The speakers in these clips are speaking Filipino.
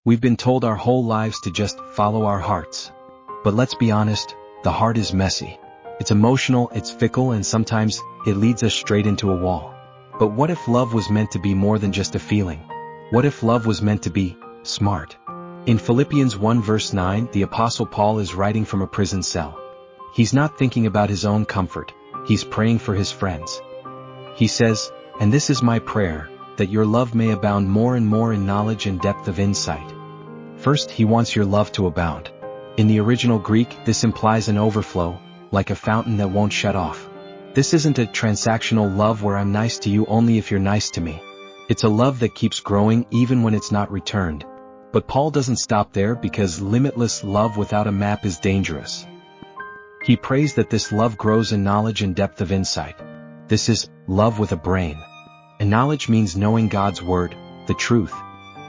We've been told our whole lives to just follow our hearts. But let's be honest, the heart is messy. It's emotional, it's fickle, and sometimes it leads us straight into a wall. But what if love was meant to be more than just a feeling? What if love was meant to be smart? In Philippians 1 verse 9, the Apostle Paul is writing from a prison cell. He's not thinking about his own comfort, he's praying for his friends. He says, "And this is my prayer, that your love may abound more and more in knowledge and depth of insight." First, he wants your love to abound. In the original Greek, this implies an overflow, like a fountain that won't shut off. This isn't a transactional love where I'm nice to you only if you're nice to me. It's a love that keeps growing even when it's not returned. But Paul doesn't stop there because limitless love without a map is dangerous. He prays that this love grows in knowledge and depth of insight. This is love with a brain. And knowledge means knowing God's word, the truth.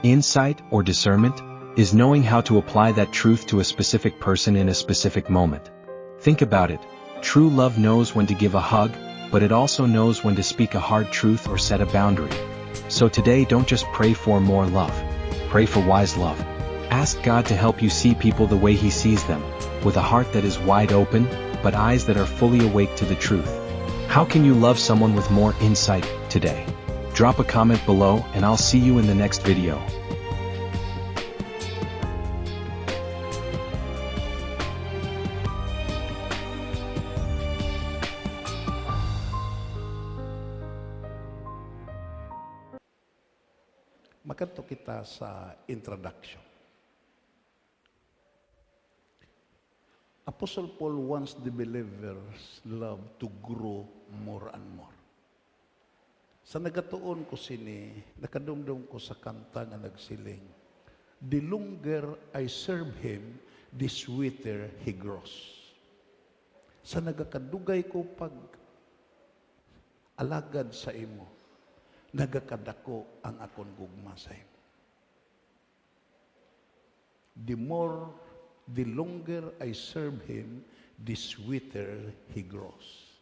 Insight, or discernment, is knowing how to apply that truth to a specific person in a specific moment. Think about it. True love knows when to give a hug, but it also knows when to speak a hard truth or set a boundary. So today, don't just pray for more love. Pray for wise love. Ask God to help you see people the way He sees them, with a heart that is wide open, but eyes that are fully awake to the truth. How can you love someone with more insight today? Drop a comment below and I'll see you in the next video. Makanto kita sa introduction. Apostle Paul wants the believers' love to grow more and more. Sa nagatuon ko sini, nakadumdum ko sa kanta nga nagsiling, "The longer I serve Him, the sweeter He grows." Sa nagakadugay ko pag alagad sa imo, nagakadako ang akon gugma sa imo. The longer I serve Him, the sweeter He grows.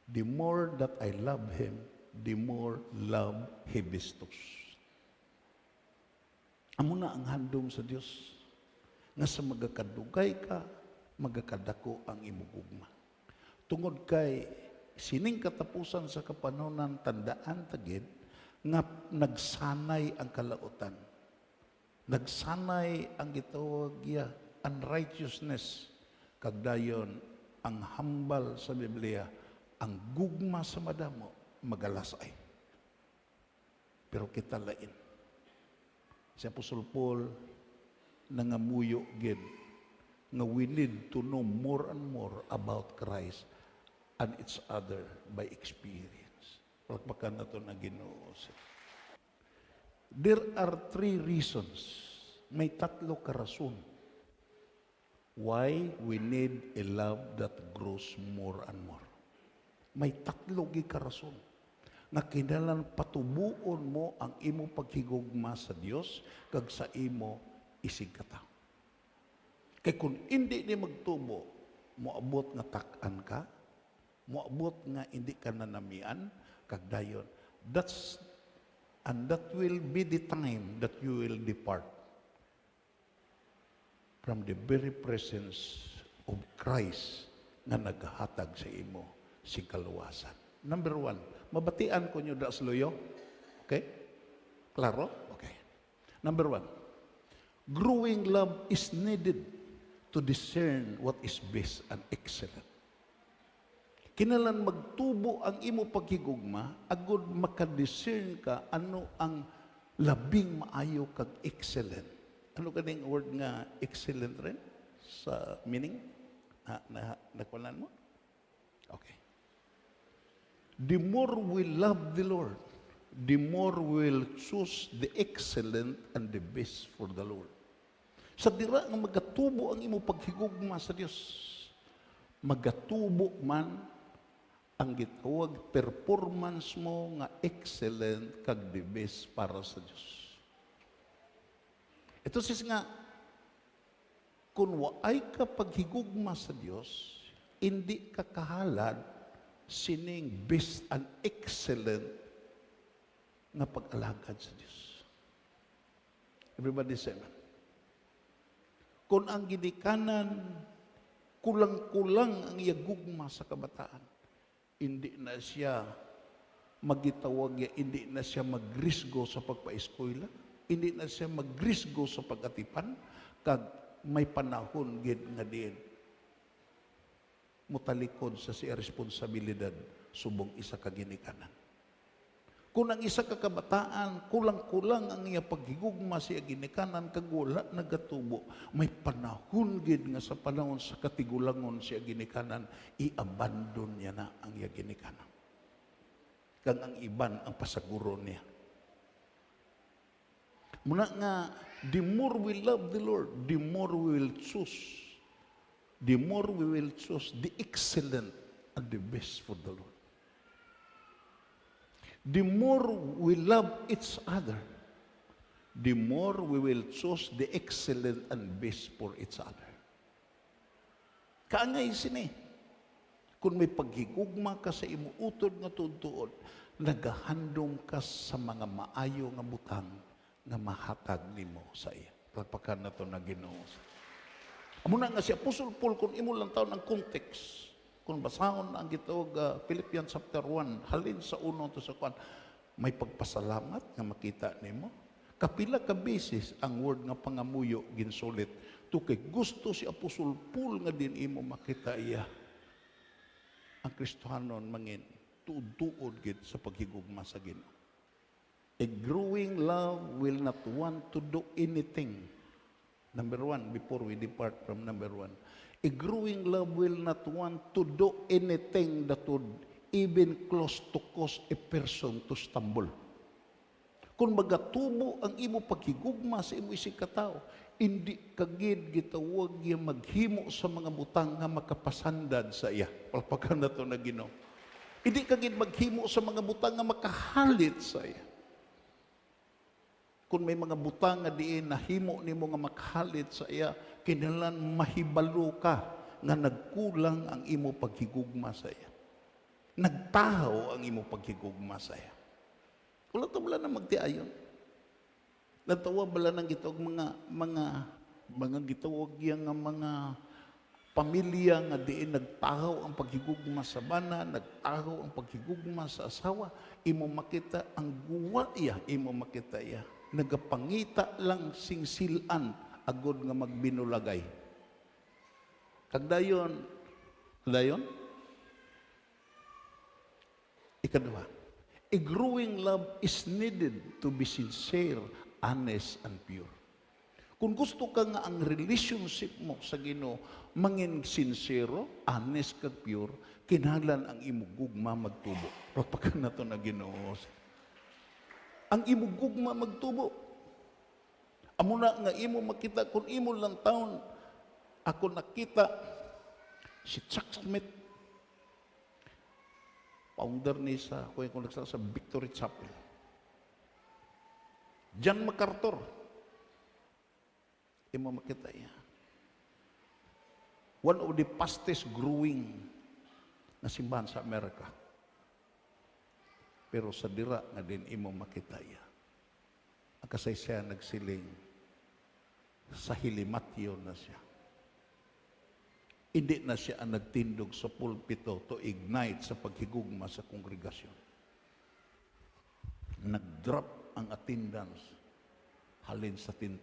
The more that I love Him, the more love He bestows. Amo na ang handom sa Dios nga sa magakadugay ka, magakadako ang imong gugma. Tungod kay sining katapusan sa kapanonan, tandaan tagid nga nagsanay ang kalautan. Nagsanay ang gitawag ya unrighteousness. Kagdayon ang hambal sa Biblia, ang gugma sa madamo magalasay. Pero kita lain. Si Apostle Paul nangamuyo gid nga we need to know more and more about Christ and each other by experience. Pagpakan na ito na Ginoo. There are 3 reasons. May 3 karason why we need a love that grows more and more. May 3 karason nga kinahanglan patubuon mo ang imo paghigugma sa Dios kag sa imo isig katawo. Kay kung hindi ni magtubo, moabot nga tak-an ka, moabot nga hindi ka nanamian, kag dayon. That will be the time that you will depart from the very presence of Christ nga naghatag sa imo si kaluwasan. Number 1, mabatian ko nyo da sa luyo. Okay? Klaro? Okay. Number 1, growing love is needed to discern what is best and excellent. Kinahanglan magtubo ang imo paghigugma agud makadiscern ka ano ang labing maayo kag excellent. Ano kaning word nga excellent rin sa meaning? Nakulan mo? Okay. The more we love the Lord, the more we'll choose the excellent and the best for the Lord. Sa dira nga magatubo ang imo paghigugma sa Dios, magatubo man ang gitawag performance mo nga excellent kag the best para sa Dios. Ito sis nga, kung waay ka paghigugma sa Dios, hindi ka kahalad sining best and excellent nga pag-alagad sa Dios. Everybody say amen. Kung ang ginikanan, kulang-kulang ang iyagugma sa kabataan, hindi na siya magitawag, hindi na siya magrisgo sa pagpa-eskwela, hindi na siya magrisgo sa pag-atipan, kag may panahon gid nga diin mutalikod sa siya responsibilidad subong isa ka ginikanan. Kung ang isa ka kabataan, kulang-kulang ang iya paghigugma siya ginikanan, kag wala nagatubo, may panahon gid nga sa panahon sa katigulangon siya ginikanan, i-abandon niya na ang iya ginikanan. Kag ang iban ang pasaguro niya. Muna nga, the more we love the Lord, the more we will choose. The more we will choose the excellent and the best for the Lord. The more we love each other, the more we will choose the excellent and best for each other. Kaangay sini, kung may paghigugma ka sa imuutod nga tutuod, nagahandom ka sa mga maayo nga butang nga mahatag nimo sa iya. Pagpakan na ito na Ginoo. Muna nga si Apostol Paul, kung imo lang taon ang context, kung basahon ang gitawag Philippians chapter 1, halin sa 1 to sa 1, may pagpasalamat nga makita nimo. Kapila ka beses ang word nga pangamuyo ginsulit. To kay gusto si Apostol Paul nga din imo makita iya. Ang Kristohanon mangin tuod-tuod gid sa paghigugma sa Ginoo. A growing love will not want to do anything. Number 1, before we depart from number 1. A growing love will not want to do anything that would even close to cause a person to stumble. Kung magatubo ang imo paghigugma sa imo isig katao, hindi kagid gitawag iya maghimo sa mga butang nga makapasandad sa iya. Palpakan na to na Ginoo. Hindi kagid maghimo sa mga butang nga makahalit sa iya. Kung may mga butang nga diin nahimo nimo nga makahalit sa iya, kinahanglan mahibalo ka nga nagkulang ang imo paghigugma sa iya. Nagtahaw ang imo paghigugma sa iya. Wala to bala na magtiayon. Natawa bala nang gitawag mga gitawag yang nga mga pamilya nga diin nagtahaw ang paghigugma sa bana, nagtahaw ang paghigugma sa asawa, imo makita ang guwa iya, imo makita iya. Nagapangita lang singsilan agod nga magbinulagay. Kagdayon, ikadua, a growing love is needed to be sincere, honest, and pure. Kung gusto ka nga ang relationship mo sa Ginoo mangin sincero, honest, kag pure, kinahanglan ang imo gugma magtubo. Pagpakan na to na Ginoo. Ang imo gugma magtubo. Amo na nga imo makita, kung imo lang taon, ako nakita si Chuck Smith, founder ni sa Victory Chapel. John MacArthur, imo makita iya. One of the fastest growing na simbahan sa Amerika. Pero sa dira nga din imo makita iya. Ang kasaysayan nagsiling sa hilimatyo na siya. Hindi na siya ang nagtindog sa pulpito to ignite sa paghigugma sa kongregasyon. Nag-drop ang attendance halin sa 10,000,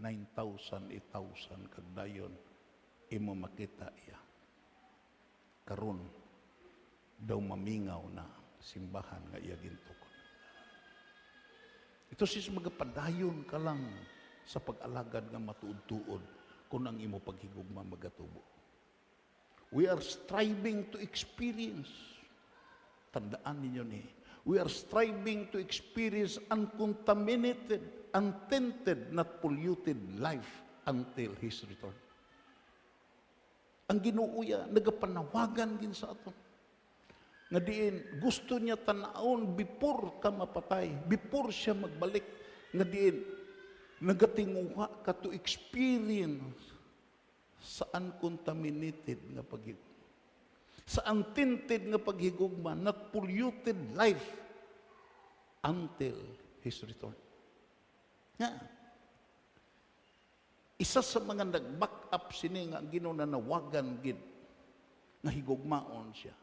9,000, 8,000 kagdayon imo makita iya. Karon daw mamingaw na simbahan nga iya gintukod. Ito sis magapadayon ka lang sa pag-alagad nga matuod-tuod kung ang imo paghigugma magatubo. We are striving to experience, tandaan ninyo ni, we are striving to experience uncontaminated, untainted, not polluted life until His return. Ang Ginoo ya nagapanawagan gin sa aton nga diin gusto niya tanaon before ka mapatay, before siya magbalik, nga diin nagatinguha ka to experience sa uncontaminated nga paghigugma, sa untainted nga paghigugma, not polluted life until His return. Nga, Isa sa mga nag-back up sini nga ginunanawagan gid nga higugmaon siya.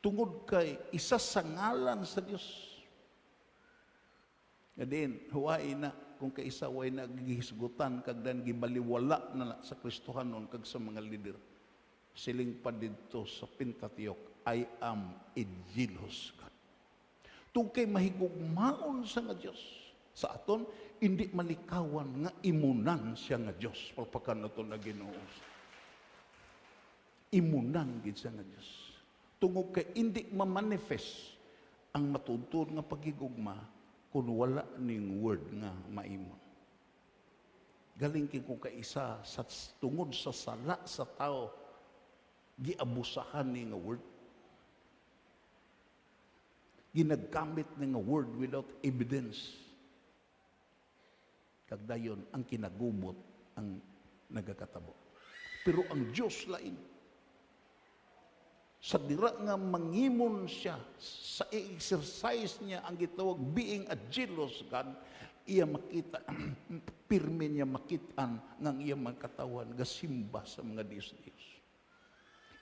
Tungod kay isa sa ngalan sa Dios. Nga din, huwai na kung kaisa way nagihisgutan kag dan gibaliwala na sa Kristohanon kag sa mga lider. Siling pa didto sa Pentateuch, I am a jealous God. Tungkay mahigugmaon sa nga Dios sa aton, hindi malikawan nga imunan siya nga Dios. Pagpakan nato na Ginoo. Imunan gid siya nga Dios. Tungod kay hindi ma-manifest ang matuntun nga paghigugma kung wala ning word nga maimon. Galing kin kung kaisa sa tungod sa sala sa tao giabusahan ni nga word. Ginagamit ni nga word without evidence. Kagdayon ang kinagumot ang nagakatabo. Pero ang Diyos lain. Sa dira nga mangimon siya, sa exercise niya ang gitawag being a jealous God, iya makita, pirme niya makitaan ng iya magkatawan, gasimba sa mga Diyos-Diyos.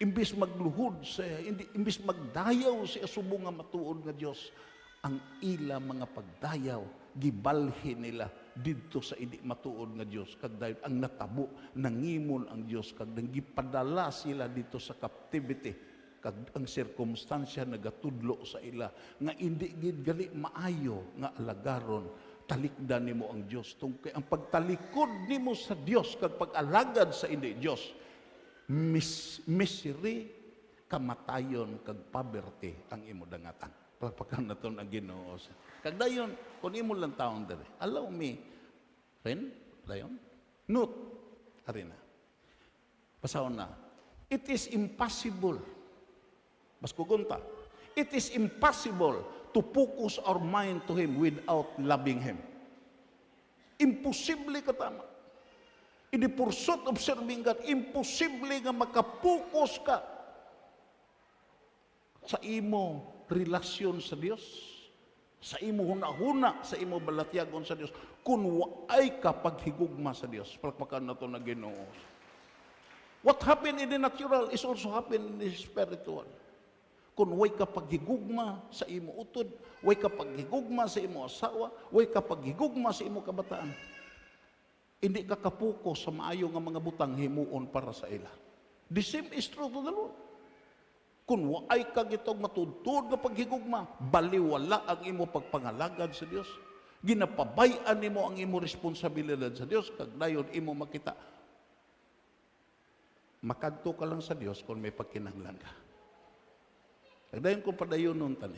Imbis magluhod siya, imbis magdayaw siya subong nga matuod nga Diyos, ang ila mga pagdayaw, gibalhin nila didto sa hindi matuod nga Diyos. Kagdayon ang natabo, nangimon ang Diyos, kagdayon gipadala sila dito sa captivity, kag ang sirkumstansya nagatudlo sa ila nga hindi gid gali maayo nga alagaron talikdan nimo ang Dios tungkay ang pagtalikod nimo sa Dios kag pag-alagad sa hindi Dios misery kamatayon kag poverty ang imo dangatan. Pagpakan naton ang Ginoo. Kag dayon kun imo lang taon dere, allow me friend dayon note arena pasahon na, it is impossible. Mas kugunta, it is impossible to focus our mind to Him without loving Him. Imposible katama. In the pursuit of serving God, imposible nga makapokus ka sa imo relasyon sa Dios, sa imo hunahuna, sa imo balatyagon sa Dios, kung waay ka paghigugma sa Dios. Palakpakan na ito na Ginoo. What happened in the natural is also happened in the spiritual. Kung way ka paghigugma sa imo utod, way ka paghigugma sa imo asawa, way ka paghigugma sa imo kabataan, hindi ka kapuko sa maayo nga mga butang himuon para sa ila. The same is true to the Lord. Kung waay ka gitong matuntun nga paghigugma, baliwala ang imo pagpangalagad sa Dios. Ginapabayan nimo ang imo responsibilidad sa Dios, kag dayon imo makita makadto ka lang sa Dios kung may pagkinahanglan ka. Dayon kung padayon nun tani.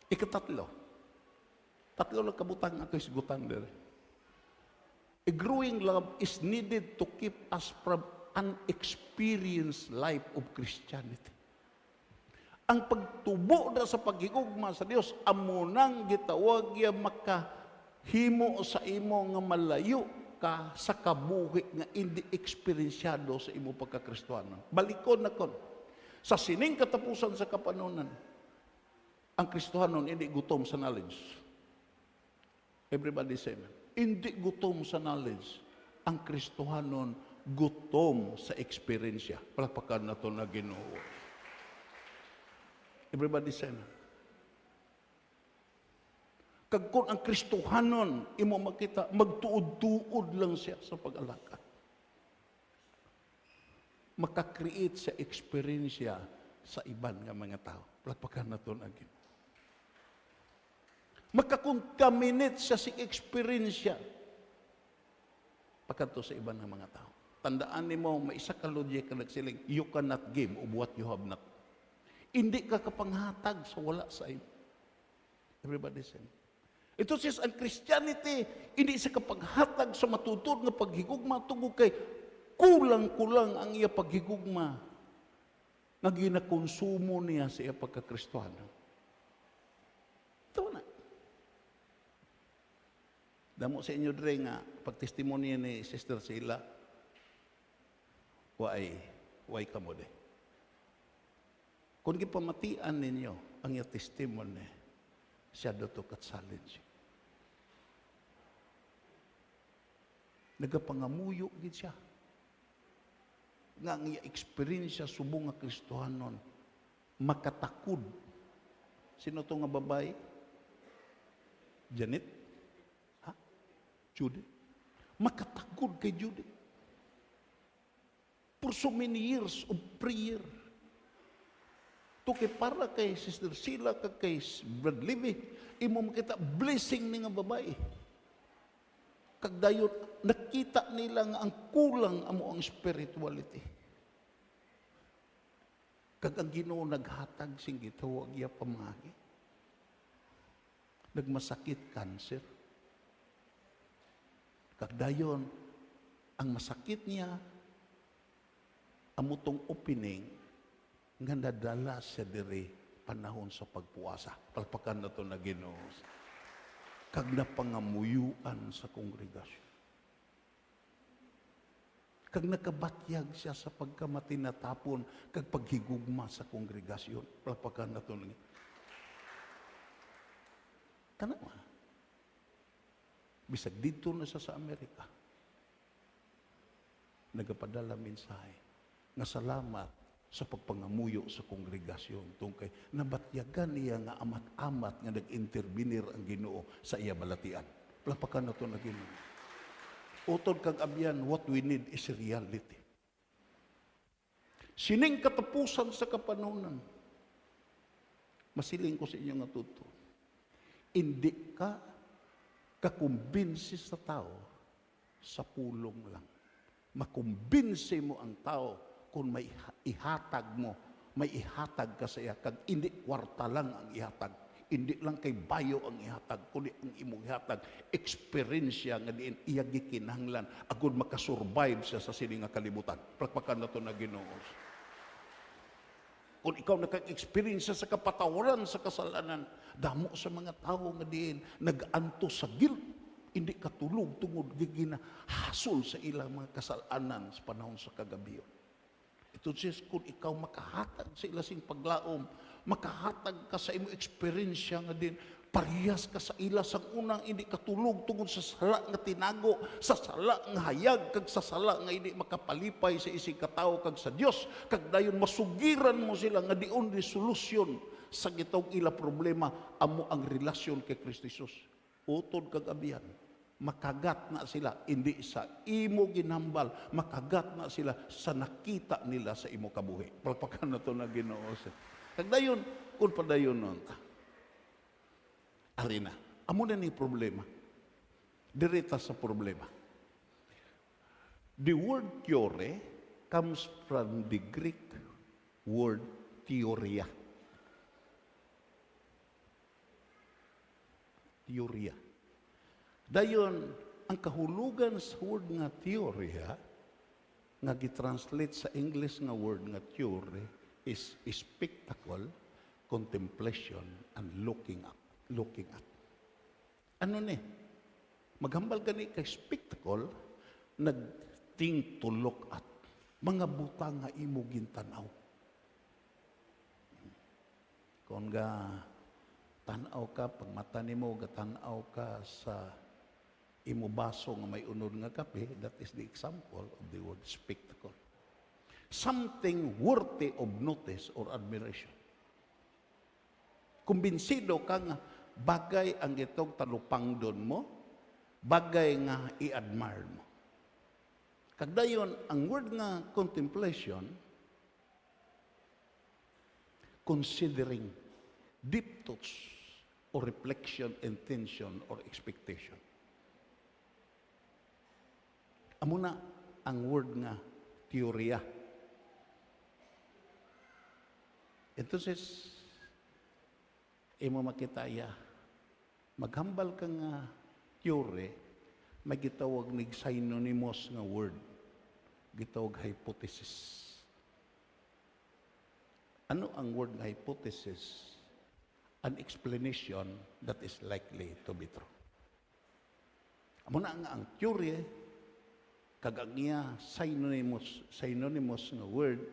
Ikatatlo. Tatlo lang kabutang ato isgutan dere. A growing love is needed to keep us from unexperienced life of Christianity. Ang pagtubo na sa paghigugma sa Dios, amo nang gitawag ya makahimo sa imo nga malayo ka sa kabuhi nga hindi eksperyensyado sa imo pagkakristohano. Balikon na kon. Sa sining katapusan sa kapanunan, ang Kristohanon hindi gutom sa knowledge. Everybody say, hindi gutom sa knowledge. Ang Kristohanon gutom sa eksperyensya. Palakpakan na ito na Ginoo. Everybody say, kag kung ang Kristohanon, imo makita, magtuod-tuod lang siya sa pag-alakad. Makakreate sa eksperyensya sa iban nga mga tao. Palakpakan na ito agin. Makakontaminate siya sa eksperyensya pagkanto sa iban nga mga tao. Tandaan nimo, may isa ka logic ka nagsiling, you cannot give of what you have not. Hindi ka kapanghatag sa wala sa imo. Everybody say. Ito says, ang Christianity, hindi sa kapaghatag sa matutod nga paghigugma tungod kay kulang-kulang ang iya paghigugma nga ginakonsumo niya sa iya pagkakristohano. Ito na. Damo sa inyo dre nga pagtestimonya ni Sister Sheila, why kamo de. Kung gipamatian ninyo ang iya testimony, siya do to kat challenge. Nagapangamuyo gid siya. Nga ang iya experience siya subong nga Kristohanon. Makatakod. Sino to nga babae? Janet? Ha? Judy? Makatakod kay Judy. For so many years of prayer. To kay para kay Sister Sheila, kay Brad Levy, imo makita blessing ni nga babae. Kagdayon, nakita nila nga ang kulang amo ang spirituality. Kag ang Ginoo naghatag sing gitawag iya pamagi. Nagmasakit cancer. Kagdayon, ang masakit niya, amutong opening, nga nadala sa diri panahon sa pagpuasa. Palpakan na ito na Ginoo. Kag napangamuyuan sa kongregasyon. Kag nakabatyag siya sa pagkamati natapon, kag paghigugma sa kongregasyon. Palpakan na ito na Ginoo. Tanawa. Bisag dito na siya sa Amerika. Nagapadala mensahe nga salamat sa pagpangamuyo sa kongregasyon tungkay nabatyagan niya nga amat-amat nga nag-intervenir ang Ginoo sa iya balatian. Plapakan na ito na Ginoo. Utod kag abyan, what we need is reality. Sining katapusan sa kapanunan. Masiling ko sa inyo nga tuto. Hindi ka kakumbinsi sa tao sa pulong lang. Makumbinsi mo ang tao kung may ihatag mo, may ihatag ka sa iya, kag hindi kwarta lang ang ihatag, hindi lang kay bayo ang ihatag, kundi ang imong ihatag, eksperyensya nga diin iya gikinahanglan, agud makasurvive siya sa sini nga kalibutan. Palakpakan na ito na Ginoo. Kung ikaw naka-experience sa kapatawaran sa kasalanan, damo sa mga tao nga diin, nag-anto sa guilt, hindi katulog tungod gigina hasol sa ilang mga kasalanan sa panahon sa kagabiyon. Ito says, kung ikaw makahatag sa ilasing paglaom, makahatag ka sa imo eksperyensya nga din, parehas ka sa ilasang unang hindi katulog tungod sa sala nga tinago, sa sala nga hayag, kag sa sala nga hindi makapalipay sa ising katao kag sa Dios, kag dayon masugiran mo sila nga dion di solusyon sa gitong ila problema, amo ang relasyon kay Kristo Jesus. Utod kag abiyan, makagat na sila, hindi sa imo ginambal, makagat na sila sa nakita nila sa imo kabuhi. Palpakan na ito na Ginoo. Kagdayon, kung padayon nun, arena, amo na ni problema. Direta sa problema. The word theory comes from the Greek word theoria. Theoria. Dayon, ang kahulugan sa word nga teorya, nga gitranslate sa English nga word nga theory, is spectacle, contemplation, and looking up. Looking at. Ano ni? Maghambal gani kay spectacle, nag-think to look at. Mga butang nga imo gintanaw. Kung ga tanaw ka, pag mata nimo gatanaw ka sa imo baso nga may unod nga kape, that is the example of the word spectacle. Something worthy of notice or admiration. Kumbinsido ka nga bagay ang itong talupangdon mo, bagay nga i-admire mo. Kagdayon, ang word nga contemplation, considering deep thoughts or reflection, intention, or expectation. Amo na ang word nga teorya. Entonces, imo makita ya, maghambal ka nga teorya, may gitawag nig synonymous nga word. Gitawag hypothesis. Ano ang word nga hypothesis? An explanation that is likely to be true. Amo na nga ang teorya, kag ang iya synonymous nga word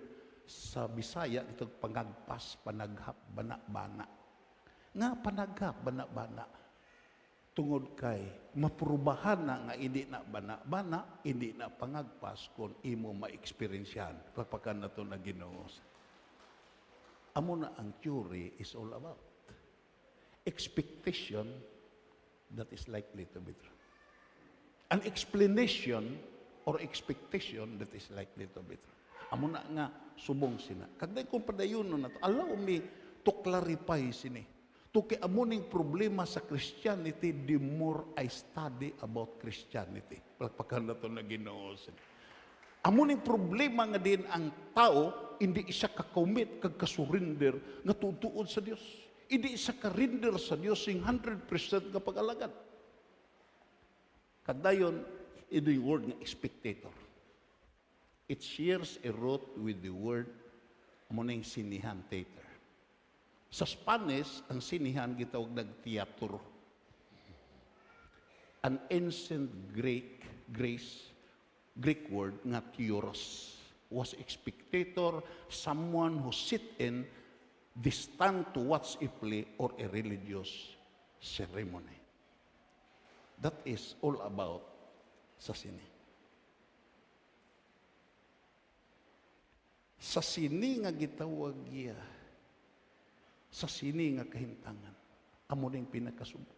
sa Bisaya itong pangagpas, panaghap, bana-bana. Nga panaghap, bana-bana. Tungod kay maprubahan na nga hindi na bana-bana, hindi na pangagpas kung imo ma-experiensyan. Pagpakan na ito na Ginoo. Amo na ang theory is all about expectation that is likely to be true. An explanation or expectation that is likely to be true. Amo na nga subong sina. Kagday kung padayon na to, allow me to clarify sini. To kay amo ning problema sa Christianity, the more I study about Christianity. Palakpakan na to na Ginoo. Amo ning problema nga din ang tao, hindi siya ka-commit, kag-surrender, nga tutuod sa Dios. Hindi siya ka-render sa Dios sing 100% nga pag-alagad. Kadayon, ito yung word nga spectator. It shares a root with the word amo ning sinihan theater. Sa Spanish, ang sinihan gitawag nag-teatro. An ancient Greek word nga theoros was a spectator, someone who sit in, distant to watch a play or a religious ceremony. That is all about sa sini. Sa sini nga gitawag iya, sa sini nga kahintangan, amo ning pinakasubo.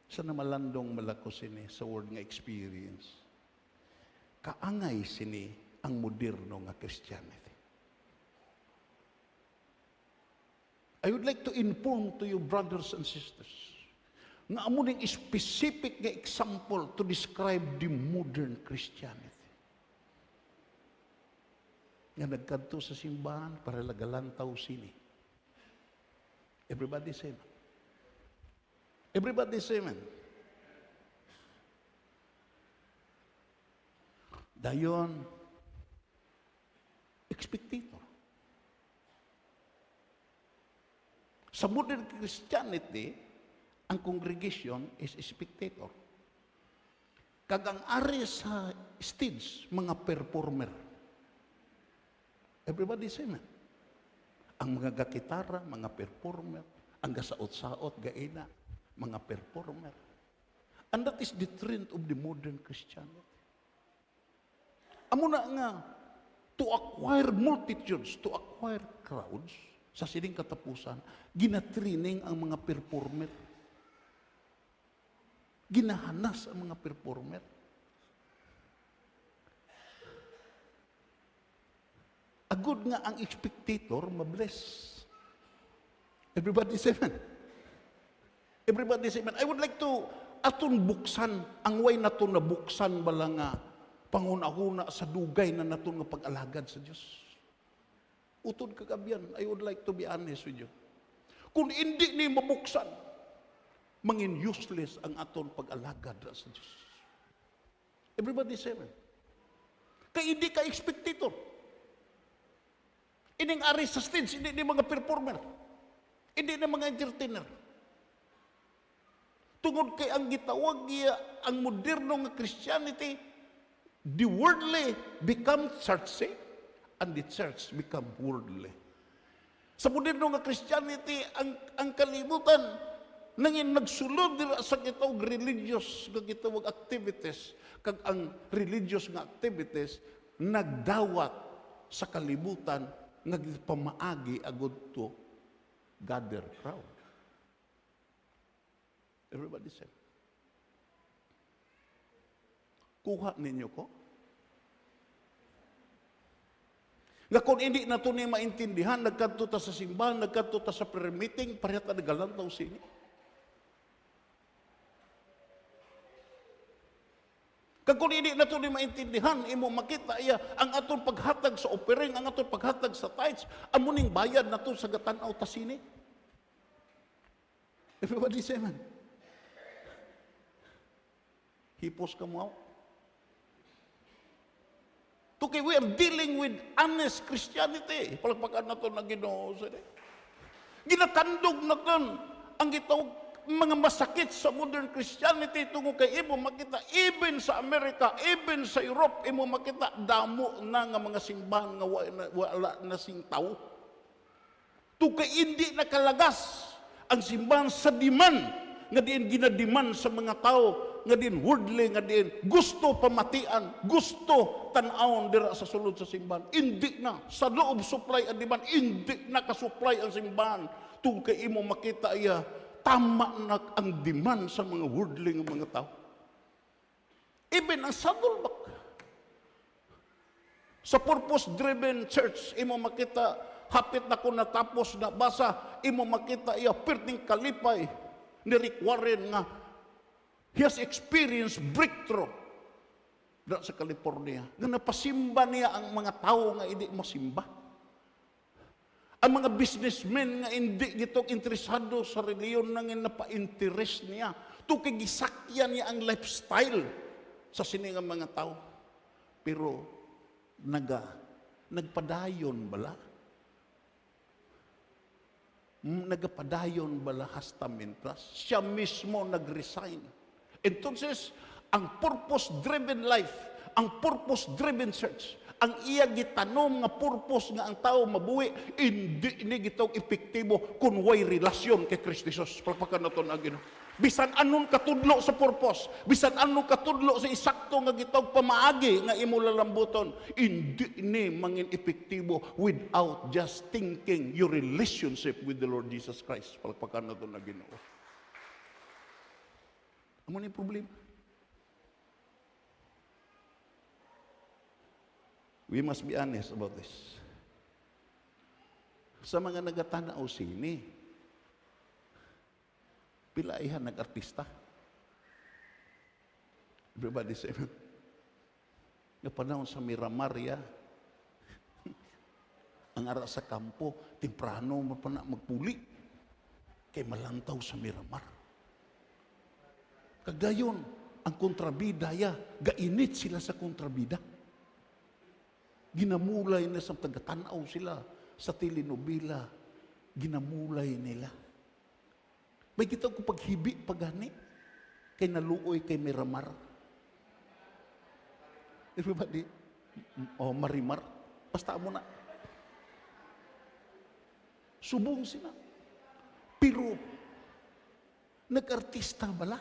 Sa namalandong malako sini sa word nga experience. Kaangay sini ang moderno nga Christianity. I would like to inform to you, brothers and sisters, nga amo ning specific nga example to describe the modern Christianity. Nga nagkadto sa simbahan para lagalantaw sini. Everybody say amen. Everybody say amen. Dayon, spectator. Sa modern Christianity, ang congregation is a spectator. Kagang ari sa stage, mga performer. Everybody say amen. Ang mga gakitara, mga performer. Ang gasaot-saot, gaina, mga performer. And that is the trend of the modern Christianity. Amo na nga, to acquire multitudes, to acquire crowds, sa sining katapusan, ginatraining ang mga performer. Ginahanas ang mga performer. Agud nga ang spectator, mabless. Everybody say amen. Everybody say amen. I would like to aton buksan, ang way naton na buksan bala nga pangunahuna sa dugay na naton nga pag-alagad sa Dios. Utod kagabian, I would like to be honest with you. Kung hindi ni mabuksan, mangin useless ang aton pag-alagad sa Dios. Everybody say amen. Kaya hindi ka spectator. Ining ari sa stage, hindi ni mga performer. Hindi ni mga entertainer. Tungod kay ang gitawag niya, ang moderno nga Christianity, the worldly become churchy, and the church become worldly. Sa moderno nga Christianity, ang kalibutan, nangin nagsulod dira sa gitawag religious, nga gitawag activities, kag ang religious nga activities, nagdawat sa kalibutan, nagpamaagi agud to gather crowd. Everybody say. Kuha ninyo ko. Nga kung hindi na ito niya maintindihan, nagkadto ta sa simbahan, nagkadto ta sa prayer meeting, pareha ta nagalantaw sini. Kung hindi na ito ni maintindihan, imo makita iya, ang atong paghatag sa offering, ang atong paghatag sa tithes, amuning bayad na ito sa gatanaw tasini. Everybody say amen. Hipos ka mo. Okay, we are dealing with honest Christianity. Palagpakan na ito na Ginoo. Ginatandog na ito ang gitawag mga masakit sa modern Christianity tungo kay imo makita even sa Amerika, even sa Europe, imo makita damo na nga mga simbahan nga wala na sing tao. Kay hindi nakalagas ang simbahan sa demand nga diin ginadiman sa mga tao, nga diin worldly, nga diin gusto pamatian, gusto tan-awon dira sa sulod sa simbahan. Indi na. Sa loob supply and demand, indi na ka-supply ang simbahan. Tung kay imo makita iya, tama na ang demand sa mga worldly nga mga tao. Even ang Saddleback, sa purpose-driven church, imo makita, hapit na ko natapos na basa, imo makita iya, perting kalipay, ni Rick Warren nga, he has experienced breakthrough da sa California. Nga napasimba niya ang mga tao nga hindi masimba. Ang mga businessmen nga hindi gitong interesado sa reliyon nang napa-interest niya. Tukig gisakyan niya ang lifestyle sa siningang mga tao. Pero nagpadayon bala. Nagpadayon bala hastamentas. Siya mismo nag-resign. Entonces, ang purpose-driven life, ang purpose-driven church, ang iya gitanom nga purpose nga ang tao mabuhi, hindi ni gitong epektibo kung way relasyon kay Kristo Jesus. Palpakan nato na Ginoo. Bisan anong katudlo sa purpose, bisan anong katudlo sa isakto nga gitong pamaagi nga imo lalambuton, hindi ni mangin epektibo without just thinking your relationship with the Lord Jesus Christ. Palpakan nato na Ginoo. Amo ni problema. We must be honest about this. Sa mga nagatanaw sini, pila ihan nag-artista. Everybody say, nga panahon sa Miramaria, ang ara sa kampo, temprano pa na magpuli, kay malantaw sa Miramar. Kagayon, ang kontrabida, gainit sila sa kontrabida. Ginamulay na sa tagatanaw sila sa telenobela. Ginamulay nila. May kita ko paghibi, pagani, kay naluoy kay Miramar. Everybody, Marimar, basta mo na. Subong sila. Pero, nag-artista bala?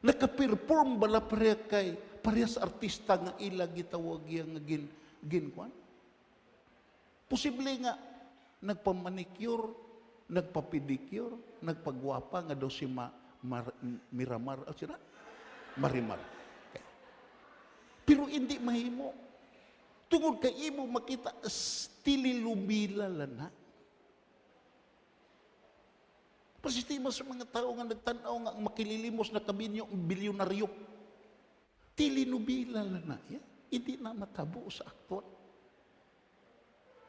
Naka-perform bala parehas artista nga ila gitawag yang ginkuan? Posible nga nagpamanicure, nagpapedicure, nagpagwapa nga daw si Miramar, Marimar. Okay. Pero hindi mahimo. Tungod kay imo makita stililubila lana. Pasistima sa mga tao nga nagtanaw nga makililimos na bilyonaryo. Telenobela lana. Hindi na matabo sa aktor.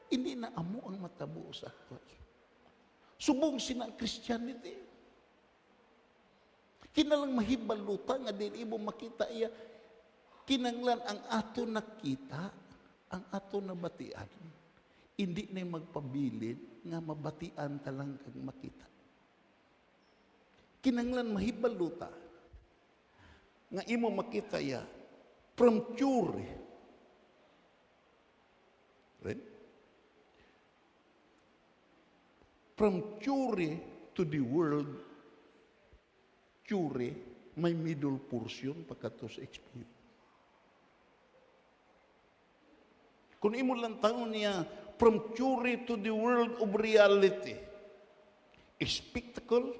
Hindi na amo ang matabo sa aktor. Subong sina ang Christianity. Kinalang mahibaluta nga din imo makita iya. Kinanglan ang ato nakita, ang ato nabatian. Hindi na magpabilin nga mabatian talang kang makita. Kinanglan mahibaluta nga imo makita ya from theory. Right? From theory to the world, theory may middle portion pagkatos experience. Kung imo lang taon niya from theory to the world of reality, a spectacle,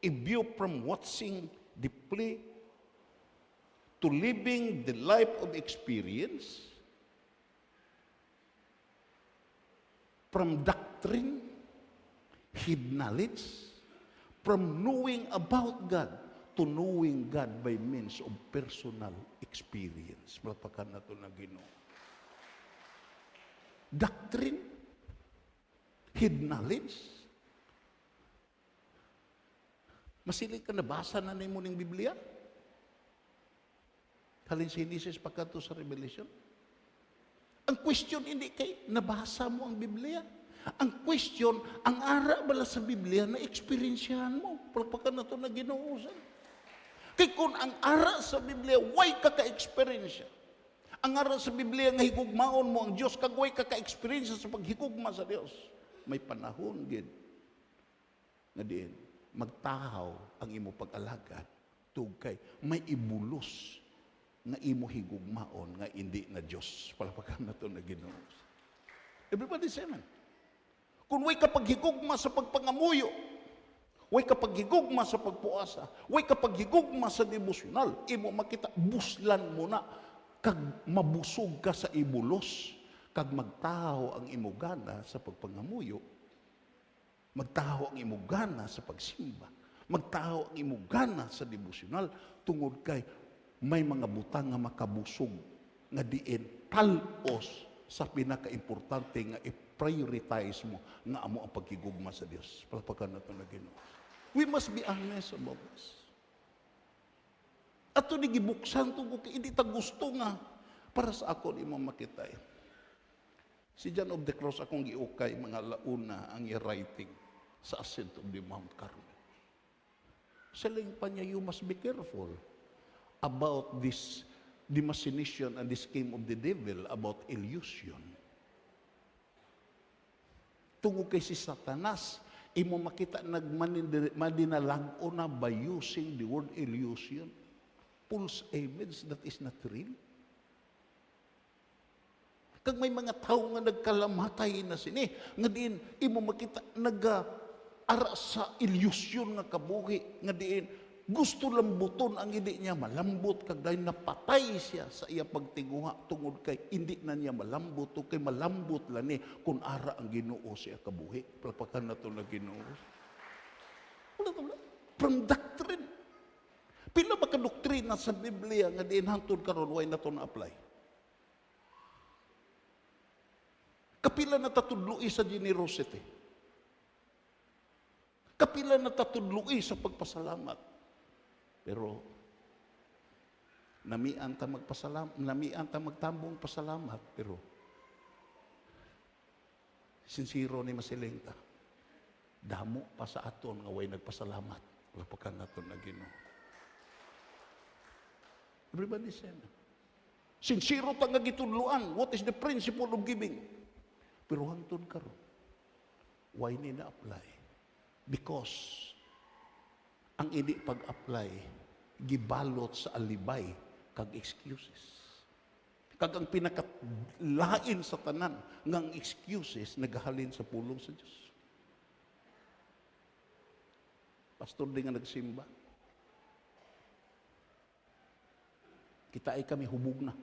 a view from watching the play to living the life of experience, from doctrine, hid knowledge, from knowing about God to knowing God by means of personal experience. Malapakan na ito na Ginoo. Doctrine, hid knowledge. Masilig ka nabasa na mo ng Biblia? Halin sa Genesis pagkato sa Revelation? Ang question hindi kay nabasa mo ang Biblia. Ang question, ang ara bala sa Biblia na eksperyensyahan mo. Palpakan na ito na Ginoo. Kay kung ang ara sa Biblia, why ka ka-eksperyensya? Ang ara sa Biblia nga higugmaon mo ang Diyos, kagway ka ka-eksperyensya sa paghigugma sa Diyos. May panahon, gid. Nga diin, magtahaw ang imo pag-alagad tugkay may ibulos nga imo higugmaon nga hindi na Dios. Palpakan nato na Ginoo. Everybody say amen. Kung way kapag higugma sa pagpangamuyo, way kapag higugma sa pagpuasa, way kapag higugma sa devosyonal, imo makita buslan mo na kag mabusog ka sa ibulos, kag magtahaw ang imo gana sa pagpangamuyo, magtahaw ang imo gana sa pagsimba, magtahaw ang imo gana sa devosyonal, tungod kay may mga butang nga makabusog nga diin talos sa pinaka-importante nga i-prioritize mo nga amo ang pagkigugma sa Dios. Palpakan nato na Ginoo. We must be honest about this. Ato ni gibuksan tungod kay hindi ta gusto nga para sa ako imo makita. Si John of the Cross akong giukay mga launa ang i-writing sa Ascent of the Mount Carmel. Saling pa niya, you must be careful about this, the machination and the scheme of the devil about illusion. Tungod kay si Satanas, imo makita nagmadinalag-o na by using the word illusion, false image that is not real. Kag may mga tao nga nagkalamatay na sini, nga diin imo makita nag-ara sa illusion nga kabuhi, nga diin gusto lambuton ang hindi niya malambot, kag dahil napatay siya sa iya pagtinguha tungod kay hindi na niya malambot o kay malambot lang ni kung ara ang Ginoo siya kabuhi. Palpakan na ito na Ginoo. From doctrine. Pila ba ka doktrina sa Biblia nga diin hangtod karon way na ito na-apply? Kapila na tatudloi sa generosity. Kapila na tatudloi sa pagpasalamat. Pero namian ta magtambong pasalamat, pero sincero ni masilingta. Damo pa sa aton nga way nagpasalamat. Lapakan naton na Ginoo. Everybody say amen. Sincero ta nga gitudloan. What is the principle of giving? Pero hangtod karon, why ni na-apply? Because ang hindi pag-apply gibalot sa alibay kag excuses. Kag ang pinakalain sa tanan ngang excuses nagahalin sa pulong sa Dios. Pastor di nga nagsimba. Kita ay kami hubog na.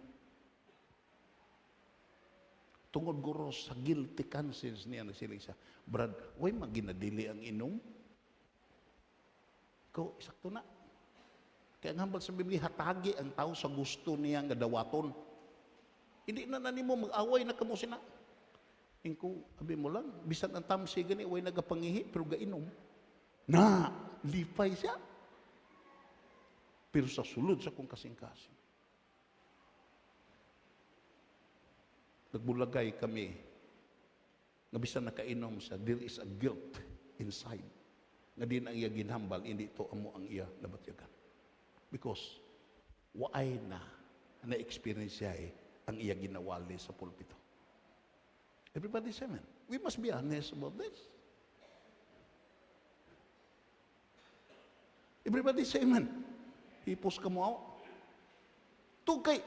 Tungod guro sa guilty conscience niya nagsiling siya, Brad, way maginadili ang inom? Ko, isakto na. Kaya nga sa Biblia, hatagi ang tao sa gusto niya nga dawaton. Hindi na nanimo mag-away na kamo sina. Ingko, abi mo lang, bisan ang tamsi gani, way nagapangihi, pero gainom. Na, lipay siya. Pero sa sulod sa kong kasing-kasing. Nagbulagay kami, nga bisan nakainom siya, there is a guilt inside. Nga din ang iya ginhambal, hindi ito amo ang iya nabatyagan. Because, waay na-experience siya ang iya ginawali sa pulpito. Everybody say amen. We must be honest about this. Everybody say amen. Hipos ka mo ako. Tugay,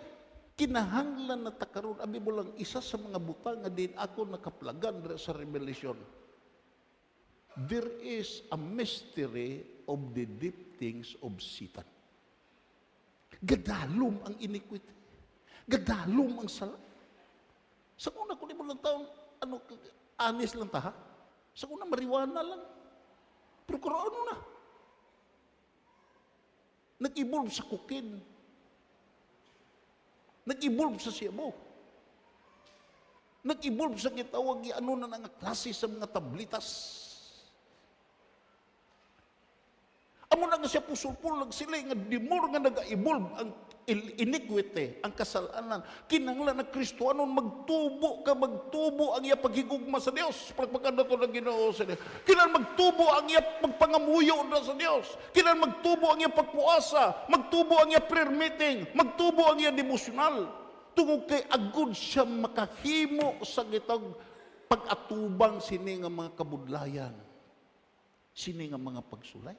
kinahanglan na takaroon, abi mo lang, isa sa mga butang nga din ako nakaplagan sa Revelation. There is a mystery of the deep things of Satan. Gadalom ang iniquity. Gadalom ang sala. Sa una ko mo lang taon, honest lang ta ha? Sa una mariwana lang. Pero kung ano na? Nag-evolve sa kukin. Nag-evolve sa siyabo. Nag-evolve sa gitawag ano na nga klase sa mga tablitas. Amo na nga siya pusol-pul nagsila nga di more nga nag-evolve ang iniquity, ang kasalanan. Kinanglan na Kristohanon magtubo ang iya paghigugma sa Dios. Pagpagkanda to ng Ginoo sa Dios. Kinang magtubo ang iya pagpangamuyo na sa Dios. Kinang magtubo ang iya pagpuasa, magtubo ang iya prayer meeting, magtubo ang iya devotional. Tungod kay agud siya makahimo sa gitag pag-atubang sini nga mga kabudlayan. Sini nga mga pagsulay.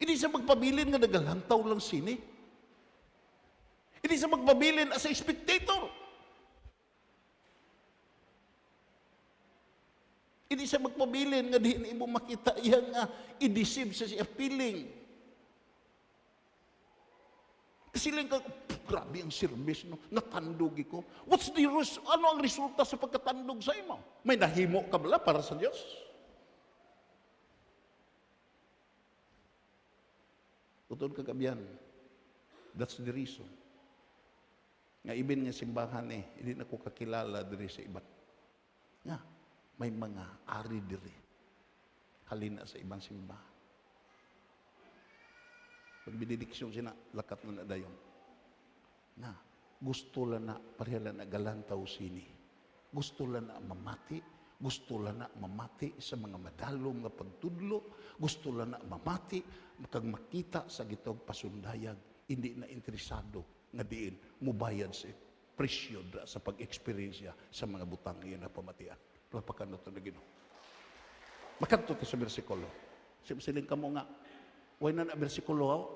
Hindi sa magpabilin nga nagalantaw lang sini. Hindi sa magpabilin as a spectator. Hindi sa magpabilin nga di mo makita yang i-deceive sa siya feeling. Kasi lang ka, grabe ang service, no? Natandugi ko. What's the ano ang resulta sa pagkatandog sa imo? May nahimo ka bala para sa Diyos? Utod kagabihan. That's the reason. Nga ibin nga simbahan hindi na ko kakilala diri sa iba't. Nga, may mga ari diri. Halina sa ibang simbahan. Pag benediksyon sina, lakat na dayon. Na, gusto lang na, pareha lang na galantaw sini. Gusto lang na mamati. Gusto lang na mamati sa mga madalom nga pagtudlo. Gusto lang na mamati, kag makita sa gitog pasundayag. Hindi na interesado nga diin, mubayad sa presyo sa pag-eksperyensya sa mga butang iyon na pamatian. Palapakan na ito na Ginoo. Makanto sa bersikulo. Siling ka mo nga, why na bersikulo ako?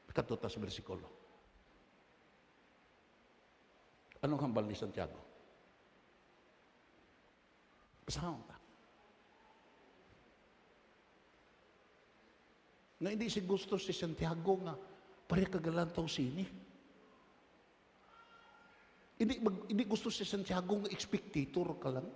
Makanto sa bersikulo. Anong hambal ni Santiago? Basahan ta. Nga hindi si gusto si Santiago nga pare kagalantaw sini. Hindi gusto si Santiago nga spectator ka lang.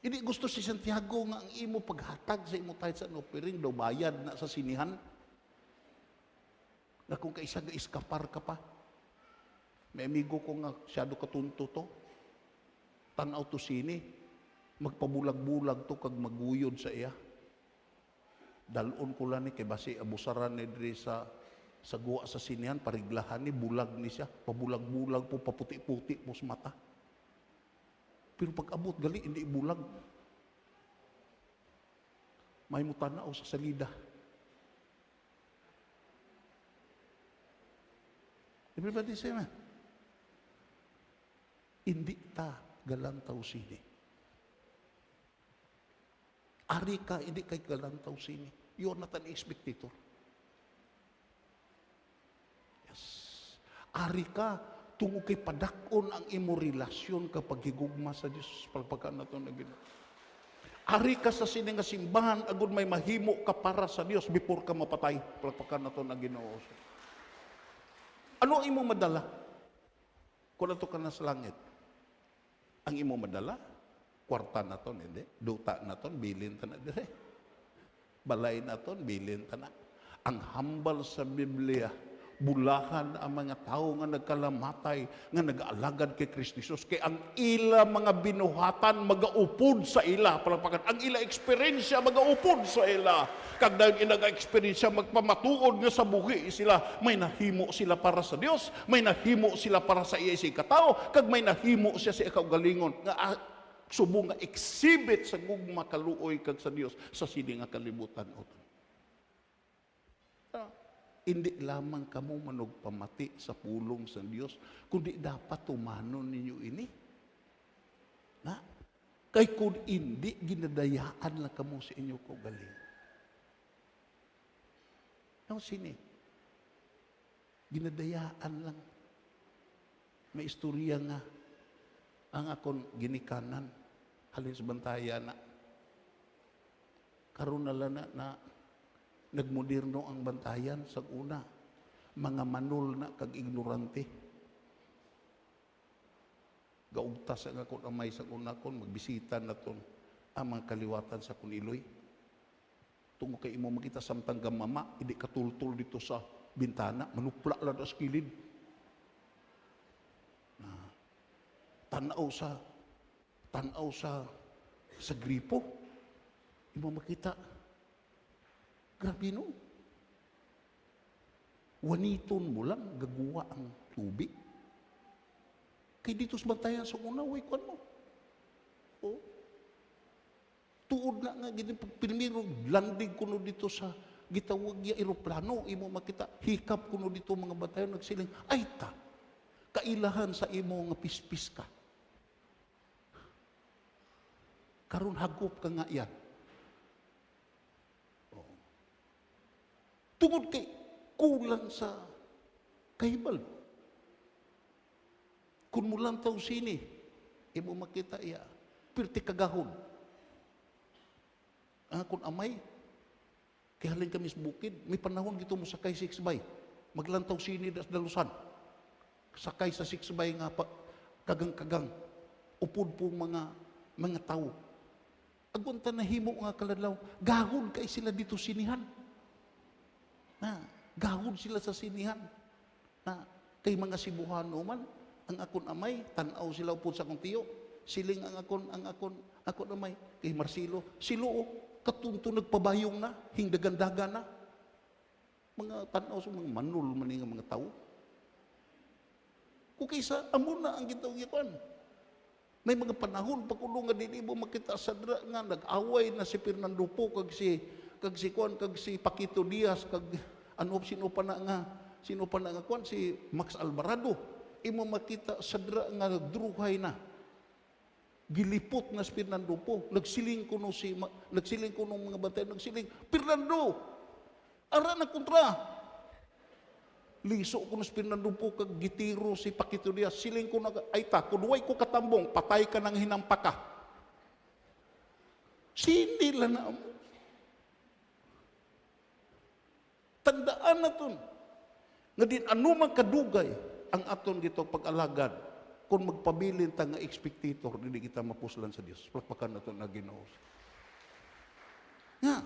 Hindi gusto si Santiago nga ang imo paghatag sa imo tayo sa offering daw bayad na sa sinihan. Na kung kaisa ga iskapar ka pa. May amigo ko nga siyado katunto to. Tanaw to sini. Magpabulag-bulag to kag maguyod sa iya. Dalon ko lang ni kay basi abusaran ni diri sa guwa sa sinihan, pariglahan ni bulag ni siya, pabulag-bulag po, paputi-puti po sa mata. Pero pag abot gali hindi bulag. May mutanaw sa salida. Everybody say man. Hindi ta galantaw sini. Ari ka, hindi kay galantaw sini. You are not an spectator. Yes. Ari ka, tungo kay padakon ang imo relasyon kapag higugma sa Diyos. Palpakan na ito na Ginoo. Ari ka sa sini nga simbahan, agud may mahimo ka para sa Diyos before ka mapatay. Palpakan na ito na Ginoo. Ano ang imo madala? Kung nato ka na sa langit, ang imo madala, kwarta na to, hindi. Duta na to, bilin ta na dire. Balay na to, bilin ta na. Ang hambal sa Biblia, bulahan ang mga tao nga nagkalamatay, nga nag-aalagad kay Kristo Jesus. Kay ang ila mga binuhatan, magaupod sa ila. Palapakan, ang ila eksperyensya, magaupod sa ila. Kag dahil inaga-eksperyensya, magpamatuod nga sa buhi sila. May nahimo sila para sa Dios, may nahimo sila para sa iya si katao, kag may nahimo siya sa ikaugalingon. Nga subo nga exhibit sa gugma kaluoy kag sa Dios sa sini nga kalibutan. Hindi lamang kamo manugpamati sa pulong sa Dios, kundi dapat tumanon ninyo ini. Na? Kay kung hindi, ginadayaan lang kamo sa inyo kaugaling. Ano sini? Ginadayaan lang. May istorya nga, ang akong ginikanan, halin sa bantaya na, karon na lang na nagmoderno ang bantayan sa una. Mga manol na kag ignorante. Gaugtas ang akong amay sa una kon, magbisita na ton ang mga kaliwatan sa kuniloy. Tungo kay imo makita samtang gamama, hindi katultul dito sa bintana, manupla lang sa kilid. Tanaw sa gripo. Imo makita, grabe no. Waniton mo lang, gagawa ang tubig. Kay dito sa bantayan sa una, way kwan mo. Oh. Tuod na nga, pinimiro, landing kuno dito sa gitawag ya aeroplano, imo makita, hikap kuno dito mga bantayan, nagsiling, ay ta, kailahan sa imo nga pispis ka. Karon hagop ka nga yan. Oo. Tungod kay kulang sa kahibal. Kung mulang taw sini, imo makita iya, pirti kagahon. Kung amay, kaya halin kami sa bukid, may panahon gito mo sakay 6 bay. Maglantaw sini das dalusan. Sakay sa 6 bay nga pa, kagang-kagang. Upod po mga tao. Agunta na himo nga kaladlaw, gahon kay sila dito sinihan. Gahon sila sa sinihan. Kay mga Cebuano man, ang akon amay, tanaw sila upod sa kong tiyo. Siling ang akon amay, kay Marcelo. Silo, katunto nagpabayong na, hingdagandaga na. Mga tanaw sa mga manul man nga mga tao. Kung kaysa, amo na ang gitawag-gituan. May mga panahon, pagkulo nga din mo makita sa dra nga, nag-away na si Fernando Po, kag si Paquito Diaz, kag sino pa na nga kwan, si Max Alvarado. Imo makita sa dra nga nagdruhay na. Gilipot na si Fernando Po. Nagsiling ko nung mga bantay, Fernando! Ara na kontra! Liso ko na si Fernando Po kag gitiro si Paquito Diaz. Siling ko na, ay ta, kuduway ko katambong, patay ka ng hinampaka. Sindi lang na mo. Tandaan na to. Nga din, ano man kadugay ang aton gito pag-alagad kung magpabilin ta nga expectator, hindi kita mapuslan sa Dios. Palakpakan na to na Ginoo. Nga.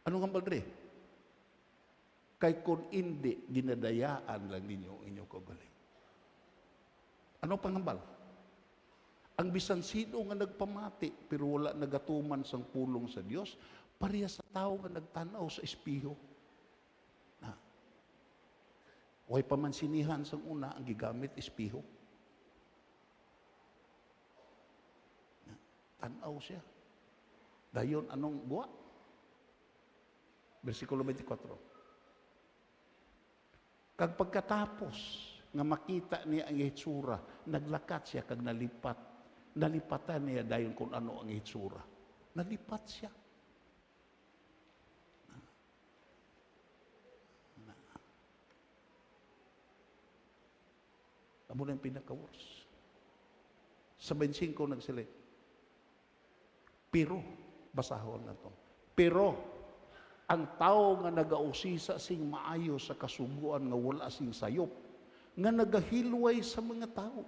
Anong hambal dre? Kay kung hindi, ginadayaan lang ninyo ang inyong kagaling. Ano panghambal? Ang bisan sino nga nagpamati, pero wala nagatuman sang pulong sa Dios, pareha sa tao nga nagtanaw sa espiho. Huwag pamansinihan sang una, ang gigamit espiho. Tanaw siya. Dayon, anong buwa? Versikulo 24. Kag pagkatapos nga makita niya ang itsura, naglakat siya kag nalipat. Nalipatan niya dayon kung ano ang itsura. Nalipat siya. Amo na yung pinaka-worst. Sa 25 nagsilit. Pero, basahon na to. Pero, ang tao nga nagausisa sing maayo sa kasuguan nga wala sing sayop, nga nagahilway sa mga tao.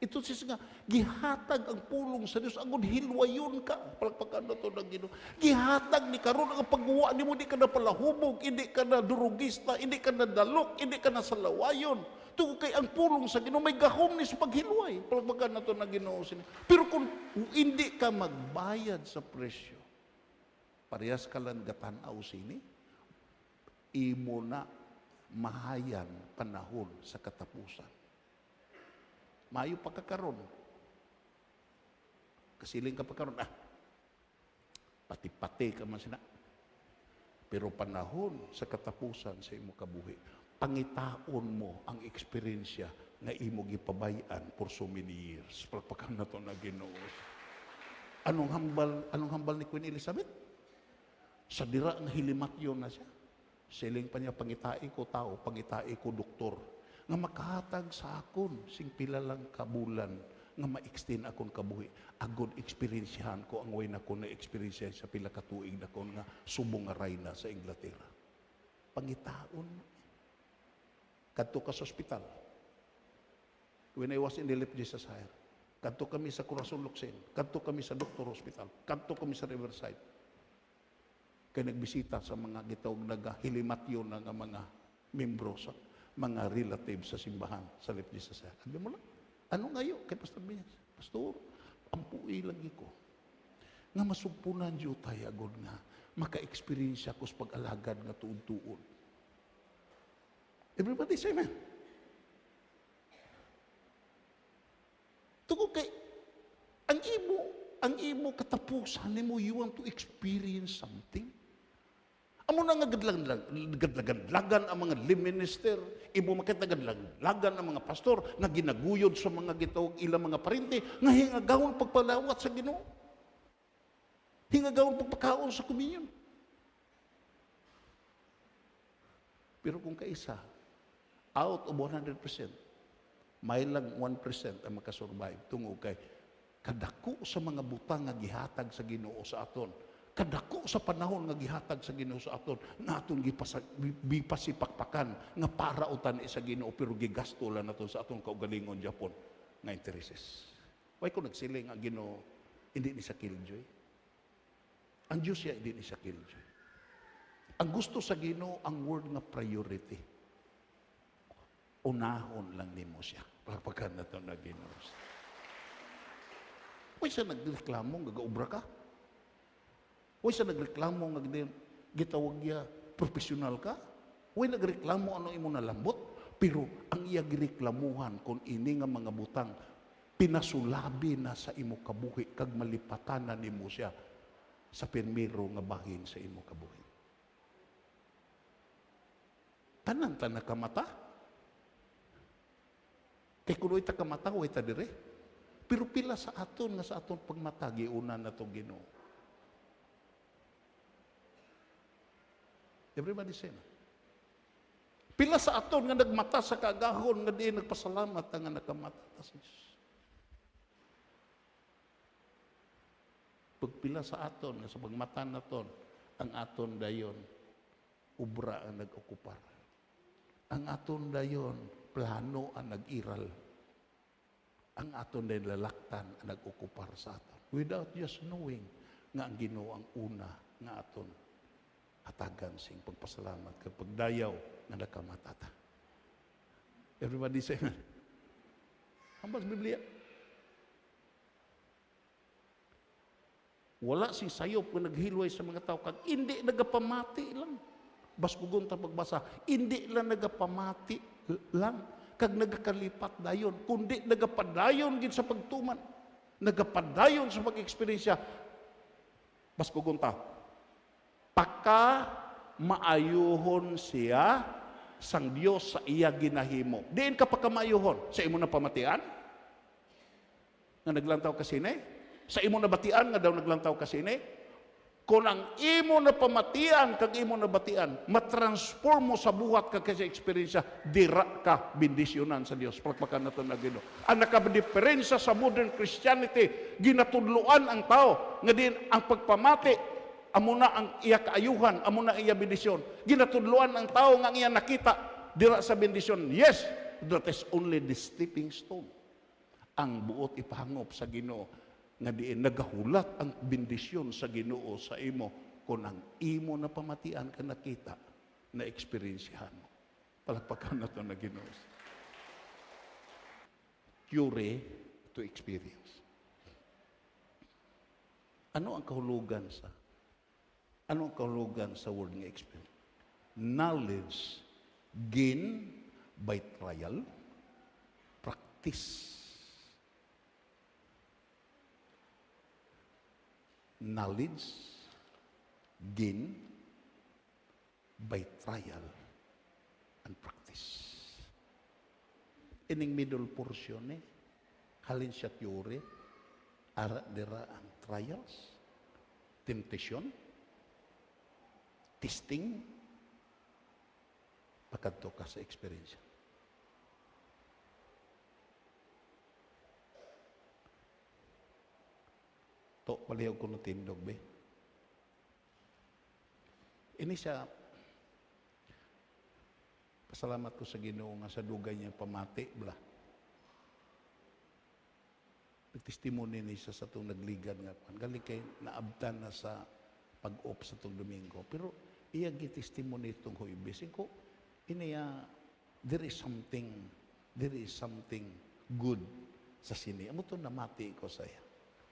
Ito siya nga, gihatag ang pulong sa Diyos, agud hilwayon ka. Palakpakan na ito ng Ginoo. Gihatag ni karon ang pagguwa ni mo, hindi ka na palahubog, hindi ka na durugista, hindi ka na dalok, hindi ka na salawayon. Ito kay ang pulong sa Ginoo, may gahom ni sa paghilway. Palakpakan na ito ng Ginoo. Pero kung hindi ka magbayad sa presyo, parehas ka lang gatanaw sini, imo na mahayan panahon sa katapusan. Mayo pagkakaroon. Kasiling ka pagkaroon, pati-pati ka man sina. Pero panahon sa katapusan sa imo kabuhi, pangitaon mo ang eksperyensya na imo gipabayan for so many years. Pagpakan na to na Ginoo. Anong hambal ni Queen Elizabeth? Sa dira nga hilimatyon na siya. Siling pa niya, pangitai ko tao, pangitai ko doktor. Nga makahatag sa akon, sing pila lang kabulan, nga ma-extend akon kabuhi. Agod eksperyensyahan ko, ang way na ko na eksperyensyahan sa pila katuig na ko nga subong nga rayna sa Inglaterra. Pangitaon. Kadto ka sa ospital. When I was in the Lip Jesus Hire, kadto kami sa Corazon Luxen, kadto kami sa Doctor Hospital, kadto kami sa Riverside. Kaya nagbisita sa mga gitawag nagahilimatyon na nga mga membro sa mga relatives sa simbahan sa Lip Jesus Hire. Sabi mo lang, ano ngayon kay Pastor Bias? Pastor, ampuy lagi ko. Nga masugpunan diyo tayo agad nga, maka-experience ko sa pag-alagad nga tuod-tuod. Everybody say amen. Tungkol kay, ang imo katapusan mo, you want to experience something. Amo na nga gadlagan ang mga lim minister, imo makita gadlagan ang mga pastor nga ginaguyod sa mga gitawag ilang mga parente nga hingagawon pagpalawat sa Ginoo. Hingagawon pagpakaon sa komunyon. Pero kung kaisa, out of 100%, may lang 1% ang makasurvive tungod kay kadako sa mga butang nga gihatag sa Ginoo sa aton. Kadako sa panahon nga gihatag sa Ginoo sa aton, nga aton gipasipakpakan nga para utan sa Ginoo pero gigasto lang naton sa aton kaugalingon Japon nga intereses. Why ko nagsiling ang Ginoo hindi ni sa killjoy? Ang Diyos siya hindi ni sa killjoy. Ang gusto sa Ginoo ang word nga priority. Unahon lang nimo siya. Pagpagkan na ito na Ginoo. Why siya nagreklamo gagaubra ka? Huwag siya nagreklamo nga gitawag niya profesional ka. Huwag nagreklamo ano imo nalambot. Pero ang iya gireklamuhan kung ini nga mga butang pinasulabi na sa imo kabuhi kag malipatanan nimo siya sa permiro nga bahin sa imo kabuhi. Tanan kamata. Kay kuno ita kamata o ita dire. Pero pila sa aton nga sa aton pagmata giuna na to Ginoo. Everybody say na. Pila sa aton nga nagmata sa kagahon nga di nagpasalamat nga nakamata sa Diyos. Pagpila sa aton nga sa pagmata naton ang aton dayon ubra ang nag-okupar. Ang aton dayon plano ang nag-iral. Ang aton dayon lalaktan ang nag-okupar sa aton. Without just knowing nga ang Ginoo ang una nga aton hatagan sing pagpasalamat kag pagdayaw nga nakamatata. Everybody say amen. Hambas Biblia. Wala si sayop nga naghilway sa mga tao kag hindi nagapamati lang. Baskugon ta pagbasa, hindi lang nagapamati lang kag nagakalipat dayon, kundi nagapadayon gid sa pagtuman. Nagapadayon sa pag-eksperyensya. Baskugon ta, pagka maayuhon siya sang Dios sa iya ginahimo. Diin ka pagka maayuhon sa imo na pamatian nga naglantaw ka sini, sa imo na batian nga daw naglantaw ka sini. Kung ang imo na pamatian kag imo na batian matransform mo sa buhat ka sa eksperyensya, dira ka bendisyonan sa Dios. Pagpakan nato na Ginoo. Ang nakadiferensya sa modern Christianity, ginatudloan ang tao nga din ang pagpamati amo na ang iya kaayuhan, amo na iya bendisyon. Ginatudloan ang tao nga iya nakita dira sa bendisyon. Yes, that is only the stepping stone. Ang buot ipahangop sa Ginoo nga diin nagahulat ang bendisyon sa Ginoo sa imo kung ang imo na pamatian ka nakita na eksperyensyahan mo. Palakpakan na ito na Ginoo. Cure to experience. Ano ang kahulugan sa word nga experience? Knowledge gain by trial, practice. Knowledge gain by trial and practice. Ining middle portion halin siya theory, ara dira ang trials, temptation, testing, pagkadto ka sa experience. To, palihog ko ng tindog, be. Ini siya, pasalamat ko sa Ginoo nga sa dugay niya pamati, bla. Nagtestimony ni siya sa itong nagligan nga. Galing kay naabtan na sa pag-op sa itong Domingo. Pero iya gitestimony itong Huibis. Ko, iniya, there is something good sa sini. Amo ito namati ko sa iya.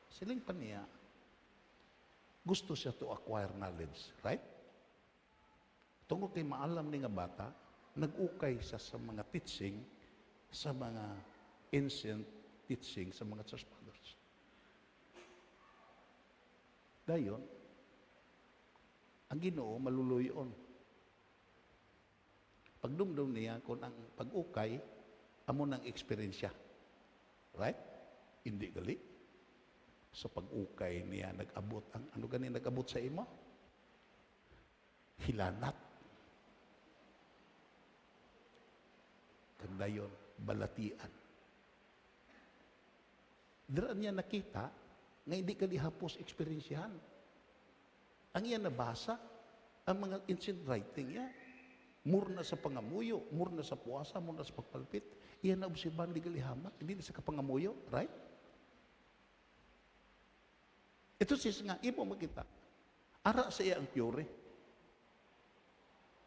Siling pa niya, gusto siya to acquire knowledge, right? Tungkol kay maalam ni nga bata, nag-ukay siya sa mga teaching, sa mga ancient teaching, sa mga church fathers. Dayon, Ang Ginoo maluluyon. Pagdumdum niya kung ang pag-ukay, amo ng experience siya. Right? Hindi gali. Sa pag-ukay niya, nag-abot. Ano gani nag-abot sa imo? Hilanat. Kagdayon, balatian. Dira niya nakita, nga hindi ka lihapos eksperyensyahan. Ang iya nabasa, ang mga ancient writing niya, murna sa pangamuyo, murna sa puwasa, murna sa pagpalpit. Iyan na obserban di galihamak, hindi na sa kapangamuyo, right? Ito sis nga, imo makita. Ara sa iya ang pure.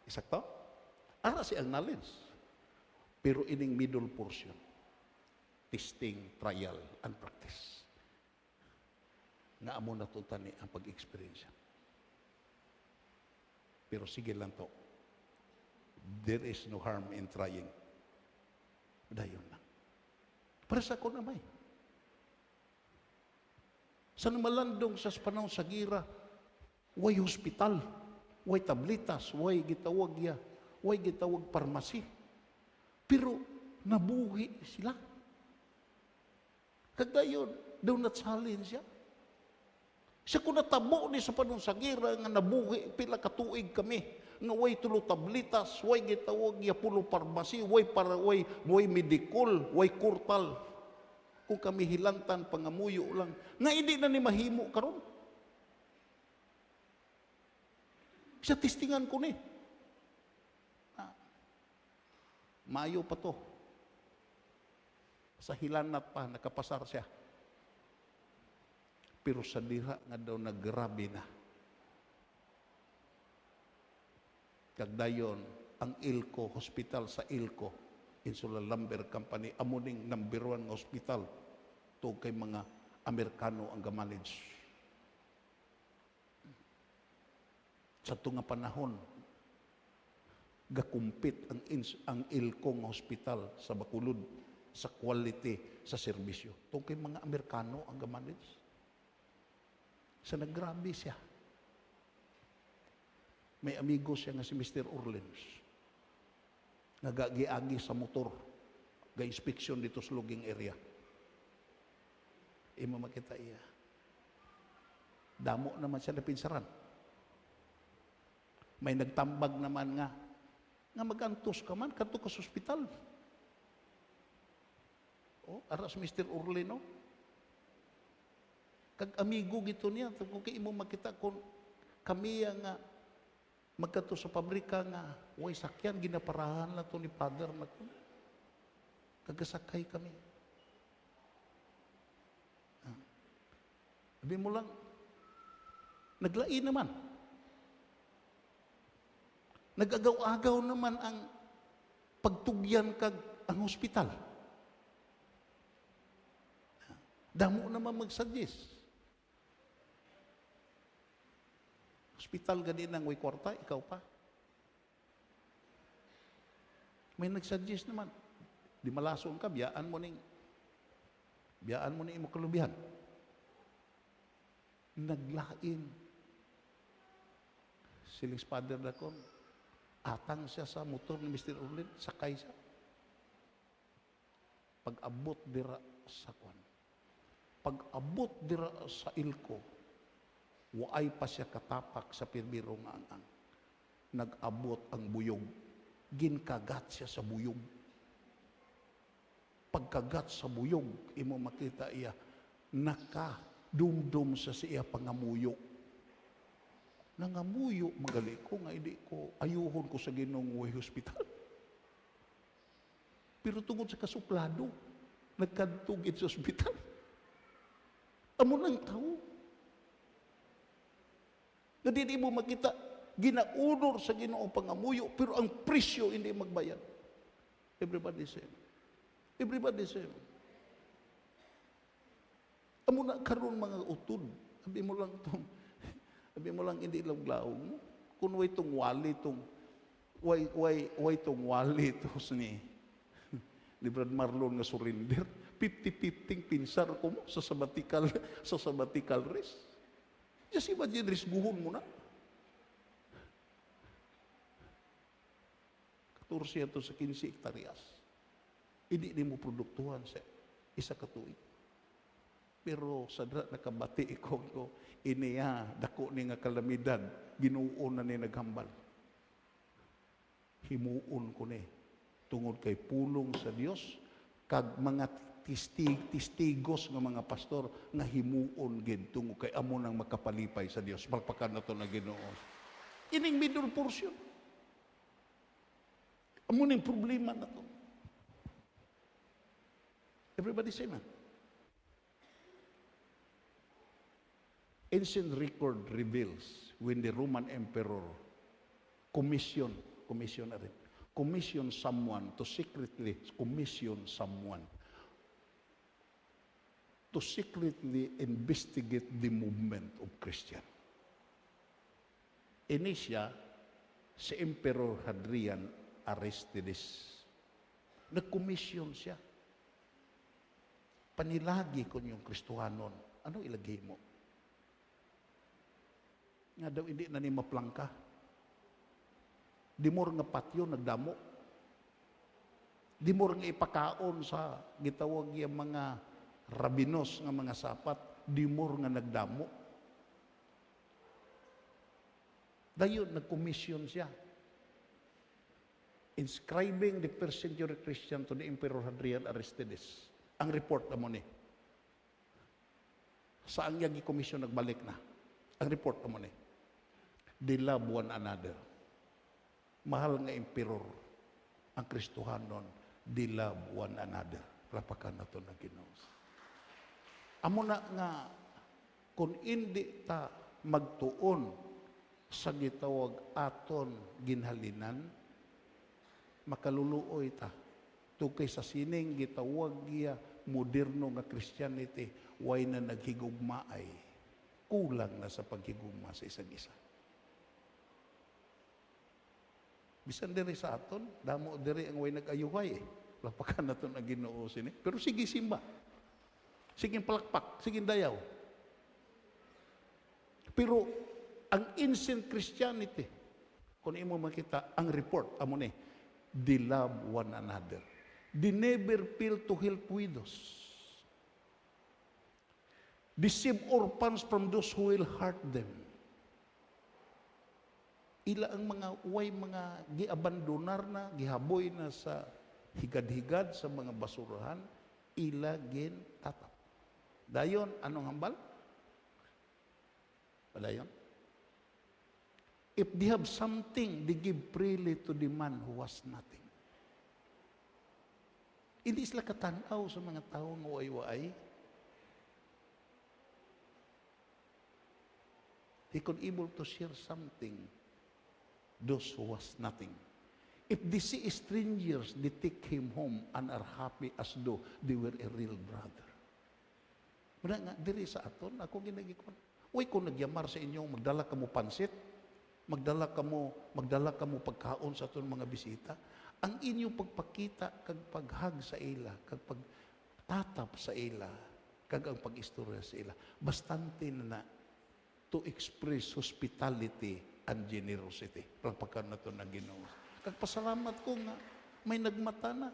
Isakto? Ara sa iya ang knowledge. Pero ining middle portion, testing, trial, and practice. Nga amo natutan ni ang pag-experience. Pero sige lang to. There is no harm in trying. Dayon lang. Para sa ako namay. Sa malandong sa panahon sa gira, way hospital, way tablitas, way gitawag ya, way gitawag parmasi. Pero nabuhi sila. Kagdayon, daw na-challenge siya. Siya kung natabo ni sa panahon sa gira, nga nabuhi, pila katuig kami, nga way tulo tablitas, way gitawag ya pulo parmasi, way medikol, way kurtal. Kung kami hilantan, pangamuyo lang, nga hindi na ni mahimo karon. Siya testingan ko ni. Mayo pa to. Sa hilanat pa, nakapasar siya. Pero sa dira nga daw naggrabe na. Kagdayon, ang Ilco Hospital sa Ilco, Insula Lumber Company, amuning number 1 nga hospital, to kay mga Amerikano ang gamanage. Sa ito nga panahon, gakumpit ang Ilco nga hospital sa Bacolod, sa quality, sa serbisyo. To kay mga Amerikano ang gamanage. Sa naggrabe siya. May amigo siya nga si Mr. Orleans. Nagagiagi sa motor. Ga-inspeksyon dito sa luging area. Imo makita iya. Damo naman siya na pinsaran. May nagtambag naman nga magantos ka man, kanto ka sa ospital. Aras Mr. Orleans, kag amigo gito niya, kung kayo mo makita kung kami nga magkato sa pabrika nga, way sakyan, ginaparahan na to ni Father na to. Kagasakay kami. Sabi mo lang, naglai naman. Nagagaw-agaw naman ang pagtugyan kag ang hospital. Damo naman mag-suggest. Hospital gani nang way kwarta, ikaw pa. May nag-suggest naman. Di malasong ka, biyaan mo ning imo kalubihan. Naglain. Siling father na kon, atang siya sa motor ni Mr. Orlin, sakay siya. Pag-abot dira sa kwan. Pag-abot dira sa Ilco, waay pa siya katapak sa pirbiro nga ang nag-abot ang buyog. Ginkagat siya sa buyog. Pagkagat sa buyog, imo makita iya, naka-dumdum sa siya pangamuyo. Nangamuyo, magali ko nga, hindi ko, ayuhon ko sa Ginoong way hospital. Pero tungod sa kasuplado, nagkantugid sa hospital. Amo ng tao. Na di mo makita, ginaunor sa Ginoong pangamuyo, pero ang presyo hindi magbayad. Everybody same. Everybody same. Amo na karon mga utod. Sabi mo lang hindi lang glaong mo. Kung way tong wali tong way tong wali to ni Brad Marlon nga surrender. 50-50 pinsar ko mo sa sabbatical rest. Just imagine, risguhon mo na. 14 ato sa 15 hektaryas. Hindi mo produktuhan sa isa ka tuig. Pero sa nakabati ko, iniya, dako ni nga kalamidad, ginuon na ni naghambal. Himuon ko ni, tungod kay pulong sa Dios, kag mga tistigos nga mga pastor, nga himuon gid tungod kay amo nang makapalipay sa Dios. Palpakan na to na Ginoo. Ining middle portion. Amo ning problema na to. Everybody say man. Ancient record reveals when the Roman emperor commissioned someone to secretly investigate the movement of Christian. Inisya, si Emperor Hadrian Aristides. Nag-commission siya. Panilagi ko yung Kristohanon. Ano ilagay mo? Nga daw hindi na ni maplangka. Di mo nga patyo nagdamo. Di mo nga ipakaon sa gitawag yung mga rabinos nga mga sapat. Di mo nga nagdamo. Dayon, nag-commission siya. Inscribing the first century Christian to the Emperor Hadrian Aristides. Ang report na mo ni. Saan niya gi-commission nagbalik na? Ang report na mo ni. They love one another. Mahal nga emperor, ang Kristohanon, they love one another. Lapakan na ito na Ginoo. Amo na nga, kung hindi ta magtuon sa gitawag aton ginhalinan, makaluluoy ta. Tukay sa sining gitawag giya moderno nga Christianity, way na naghigugma ay kulang na sa paghigugma sa isang isa. Bisan diri sa aton, damo diri ang way nag-ayuhay eh. Lapakan na ito na Ginoo sini. Pero sige simba. Sige palakpak. Sige dayaw. Pero ang ancient Christianity, kung imo makita, ang report, amo ni, they love one another. They never fail to help widows. They save orphans from those who will hurt them. Ila ang mga giabandonar na, gihaboy na sa higad-higad sa mga basurahan, ila gin tatap. Dayon, anong hambal? Padayon? If they have something, they give freely to the man who has nothing. Hindi sila katanaw sa mga tao ng way-way. He could able to share something those who was nothing. If they see strangers, they take him home and are happy as though they were a real brother. Muna nga, diri sa aton, ako ginagikon. Uy, kung nagyamar sa inyo, magdala ka mo pansit, magdala ka mo pagkaon sa aton mga bisita, ang inyong pagpakita, kag paghag sa ila, kag pagtatap sa ila, kag ang pag-istorya sa ila, bastante na to express hospitality and generosity. Pagpakan na ito na Ginoo. Kagpasalamat ko nga, may nagmata na.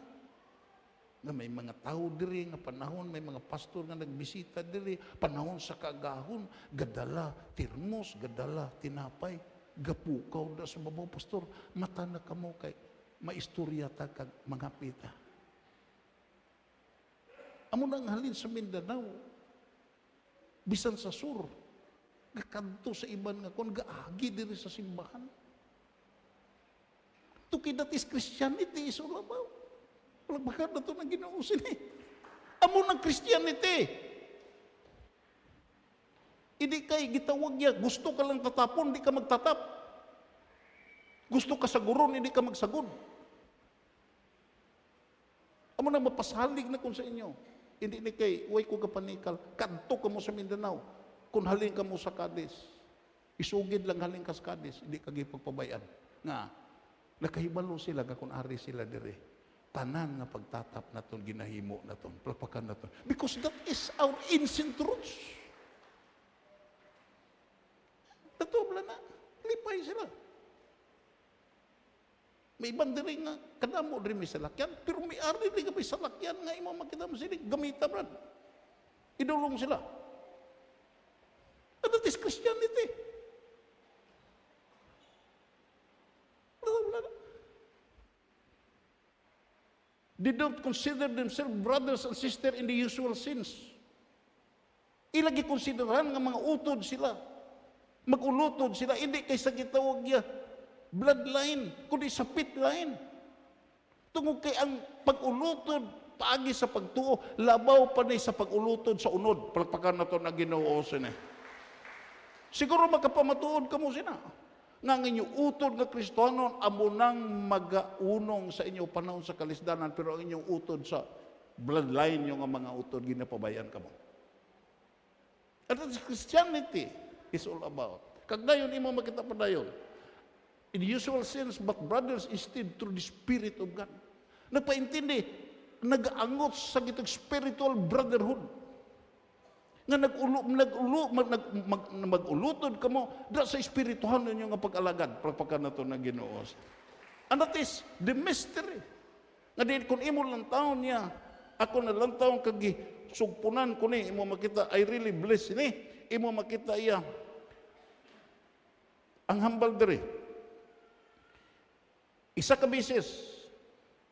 Nga may mga tao diri, nga panahon, may mga pastor nga nagbisita diri, panahon sa kagahon, gadala, tirmos, gadala, tinapay, gapukaw da sa babaw, pastor, mata na ka mo kay maistorya ta kag mga pita. Amo nang halin sa Mindanao, bisan sa sur, gakanto sa iban nga kon gaagi diri sa simbahan. Tuki that is Christianity is all about. Walang bakit na ito na Ginoo sini. Amo ng Christianity. Hindi kay gitawag niya, gusto ka lang tatapon, hindi ka magtatap. Gusto ka saguron, hindi ka magsagod. Amo na mapasalig na kung sa inyo. Hindi ni kay, way ko kapanikal, kanto ka mo sa Mindanao. Kung halin ka mo sa Cadiz, isugid lang halin ka sa Cadiz, hindi ka gipagpabayan. Nga, nakahibalo sila, kung ari sila dire. Tanan nga pagtatap na ton, ginahimo na ton, plapakan na ton. Because that is our ancient roots. Natubla na, lipay sila. May iban diri nga kadamo diri may salakyan, pero may ari diri nga may salakyan nga imo makita mo sila gamita brad. Idulong sila. And that is Christianity. They don't consider themselves brothers and sisters in the usual sins. Ilagi konsideran nga mga utod sila. Magulutod sila. Hindi kay sa gitawag niya bloodline, kundi sa pit line. Tungod kay ang pag-ulutod, paagi sa pagtuo, labaw pa ni sa pag-ulutod sa unod. Palakpakan na ito na Ginoo sini. Siguro makapamatuod ka mo sina. Nga inyong utod nga Kristohanon, amo nang magaunong sa inyong panahon sa kalisdanan, pero ang inyong utod sa bloodline, yung mga utod, ginapabayan ka mo. And that's Christianity is all about. Kagdayon, imo makita pa dayon. In the usual sense, but brothers instead through the Spirit of God. Nagpaintindi, nag-aangot sa gitong spiritual brotherhood. Nga mag-ulutod ka mo, da sa espirituhan ninyo nga pag-alagad, pagpakan na ito na Ginoo. And that is the mystery. Nga din, kung imo lang taon niya, ako na lang taon kagi, sugpunan ko ni, imo makita, I really bless ni, imo makita iya, ang hambal diri. Isa ka bisis,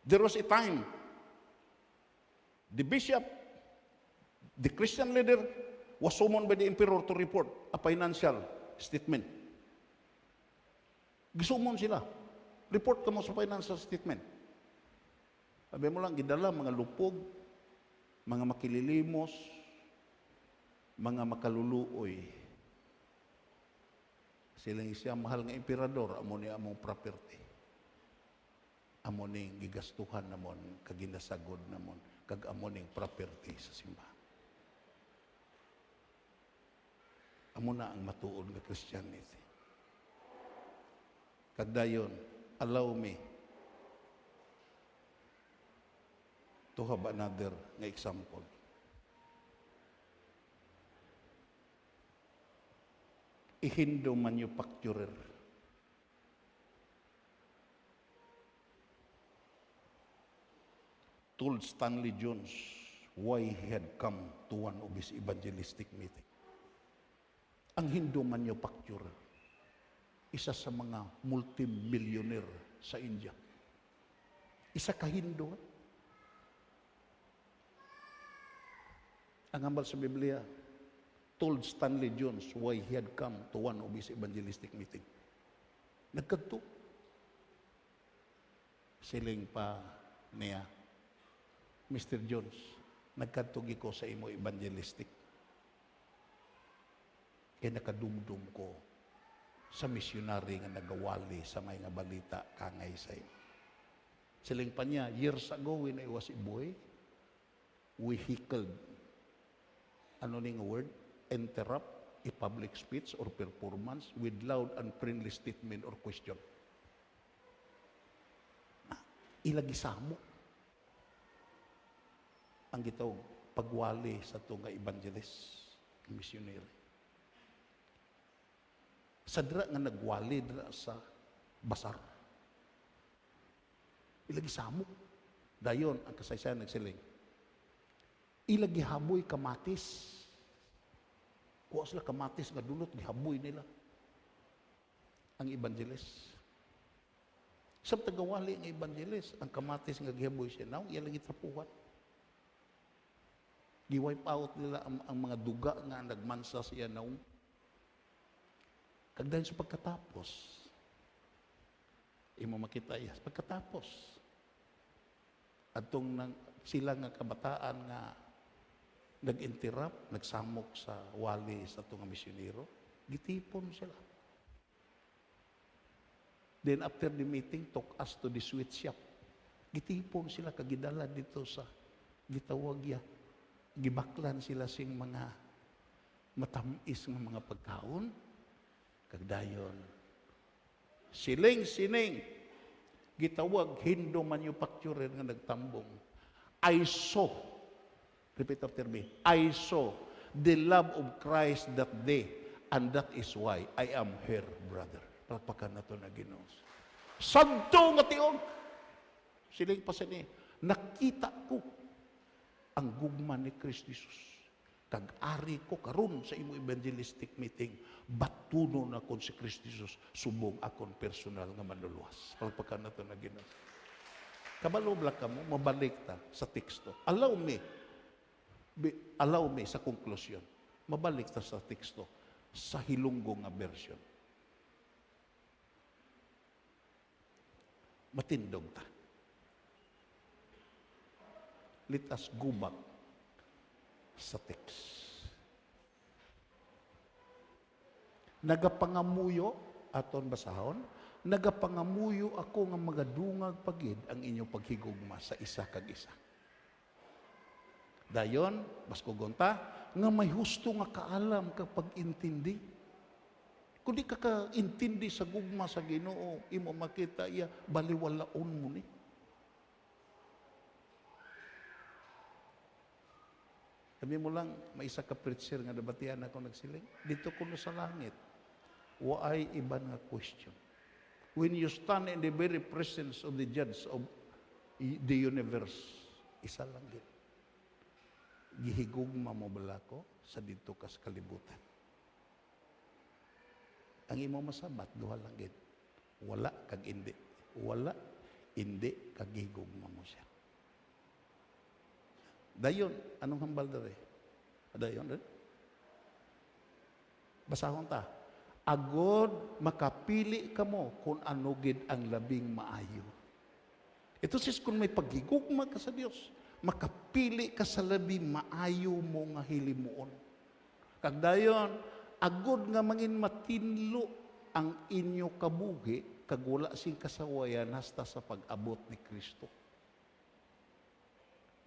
there was a time, the bishop, the Christian leader, was summoned by the emperor to report a financial statement. Gisumon sila. Report ka mo sa financial statement. Sabi mo lang, gidala mga lupog, mga makililimos, mga makaluluoy. Silang siya mahal nga emperador, amo ni among property. Amo ning gigastuhan namon, kaginasagod namon, kag amo ning property sa simbahan. Amo na ang matuod nga Christianity. Kagdayon, allow me to have another nga example. A Hindu manufacturer told Stanley Jones why he had come to one of his evangelistic meetings. Ang Hindu manufacturer, isa sa mga multimillionaire sa India. Isa ka Hindu. Ang hambal sa Biblia, told Stanley Jones why he had come to one of his evangelistic meeting. Nagkadto. Siling pa niya, Mr. Jones, nagkadtugi ko sa imo evangelistic. Kaya nakadumdum ko sa misyonary nga nagawali sa may nga balita kangay sa imo. Siling pa niya, years ago when I was a boy, we heckled, ano ning word? Interrupt a public speech or performance with loud and friendly statement or question. Ilagisamo ang gitawag pagwali sa ito nga evangelist, missionary. Sa dira nga nagwali dira sa basar. Ilagisamo. Dayon ang kasaysayan nagsiling. Ilagihaboy kamatis. Kuha sila kamatis nga dulot, gihaboy nila ang evangelist. Sa tagawali ang evangelist, ang kamatis nga gihaboy siya, now, yan lang itapuhan. Gi-wipe out nila ang mga duga nga nagmansa siya now. Kagdayon sa pagkatapos, imo makita iya, pagkatapos, atong sila nga kabataan nga nag-interrupt, nagsamok sa wali sa itong misyonero, gitipon sila. Then after the meeting, took us to the sweet shop. Gitipon sila, kagidala dito sa gitawag ya. Gibaklan sila sing mga matamis ng mga pagkaon. Kagdayon, siling-sining, gitawag Hindu manufacturer nga nagtambong. I saw, repeat after me, I saw the love of Christ that day, and that is why I am here, brother. Palakpakan na ito na Ginoo. Santo nga tiong. Siling pa sini, nakita ko ang gugma ni Kristo Jesus. Kag-ari ko karon sa imo evangelistic meeting, batuno na kon si Kristo Jesus, subong akon personal nga manluluwas. Pagpagkan na ito na Ginoo. Kabalobla ka mo, mabalik ta sa teksto. Allow me sa konklusyon. Mabalik ta sa teksto, sa Hilonggo nga version. Matindog ta. Let us go back sa text. Nagapangamuyo, aton basahon, nagapangamuyo ako nga magadungag pagid ang inyong paghigugma sa isa kag isa. Dayon, baskugonta, nga may husto nga kaalam kapag intindi. Kung di ka kaintindi sa gugma sa Ginoo, imo makita iya, baliwalaon mo ni. Sabi mo lang, may isa ka preacher nga nabatian ako nagsiling. Dito kuno sa langit, waay iban nga question. When you stand in the very presence of the judge of the universe, isa lang gid. Gihigugma mo bala ko sa dito kas kalibutan. Ang imo masabat, duha lang gid. Wala kag indi. Wala, indi kag gihigugma mo siya. Dayon, anong hambal dere? Dayon, dere? Basahon ta. Agod makapili ka mo kung ano gid ang labing maayo. Ito sis kung may paghigugma ka sa Dios, makapili ka sa labing maayo mo nga hilimuon. Kag dayon, agod nga mangin matinlo ang inyo kabuhi, kag wala sing kasawayan hasta sa pag-abot ni Kristo.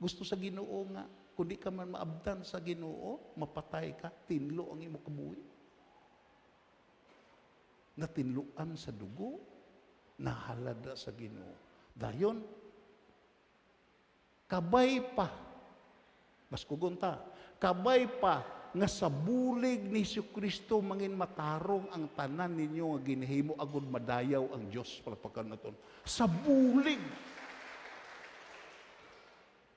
Gusto sa Ginoo nga, kundi ka man maabdan sa Ginoo, mapatay ka, tinlo ang imo kabuhi. Natinluan sa dugo, nahalada sa Ginoo. Dayon, kabay pa, mas kugunta, kabay pa, nga sa bulig ni Kristo mangin matarong ang tanan ninyo nga ginahimo agud madayaw ang Dios palapakan naton. Sa bulig.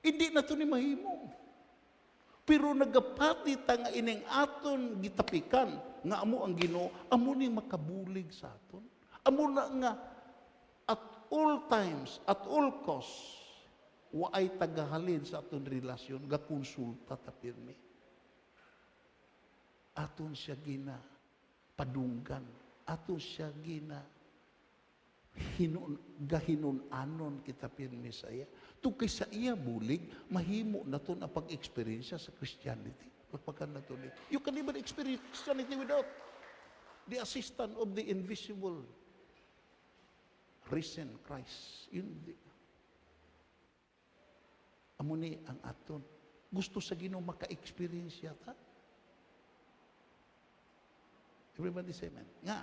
Hindi na ito ni mahimo. Pero nagapati ta nga ining aton gitapikan nga amo ang Ginoo, amo ni makabulig sa aton. Amo na nga at all times, at all costs, waay tagahalin sa aton relasyon, gakonsulta ta pirmi. Aton siya gina padunggan, aton siya gina gahinon-anon kita pirmi sa iya. Tukay sa iya bulig, mahimo na ito na pag-experience sa Christianity. Pagpakan na ito. You can never experience Christianity without the assistance of the invisible risen Christ. Hindi. Amo ni ang aton. Gusto sa Ginoo maka-experience yata. Everybody say amen. Nga,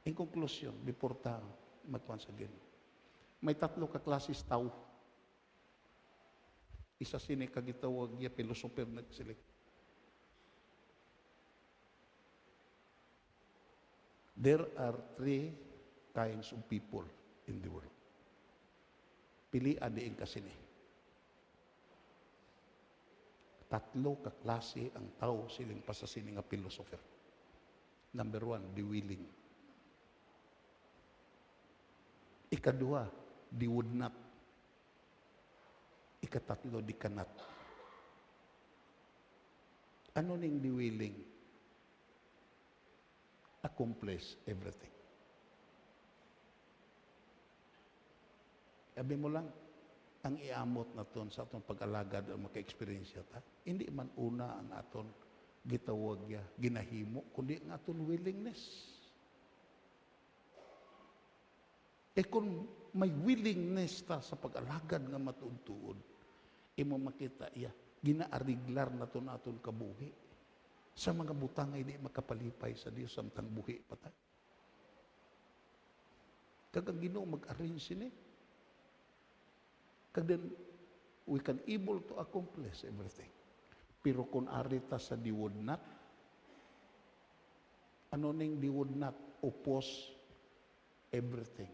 in conclusion, before tayo magkuhan sa Ginoo. May tatlo ka klases tao. Isa sini kagitawag niya pilosoper nagsilik. There are three kinds of people in the world. Pilian diin ka sini. Tatlo ka klase ang tao siling pa sa sini nga pilosoper. Number one, the willing. Ikadua, the would not. Ikatatlo, di cannot. Ano ning di willing? Accomplish everything. Sabi mo lang, ang iamot na ton sa atong pag-alagad o maka-experience ta, hindi man una ang aton gitawag ya, ginahimo, kundi ang aton willingness. Kung may willingness ta sa pag-alagad nga matuod-tuod, imo makita iya ginaariglar na to naton kabuhi sa mga butang ay di makapalipay sa Dios samtang buhi patay. Kag ang Ginoo mag-arrange ni. Kag then we can able to accomplish everything. Pero kung arita sa di would not, ano ning di would not oppose everything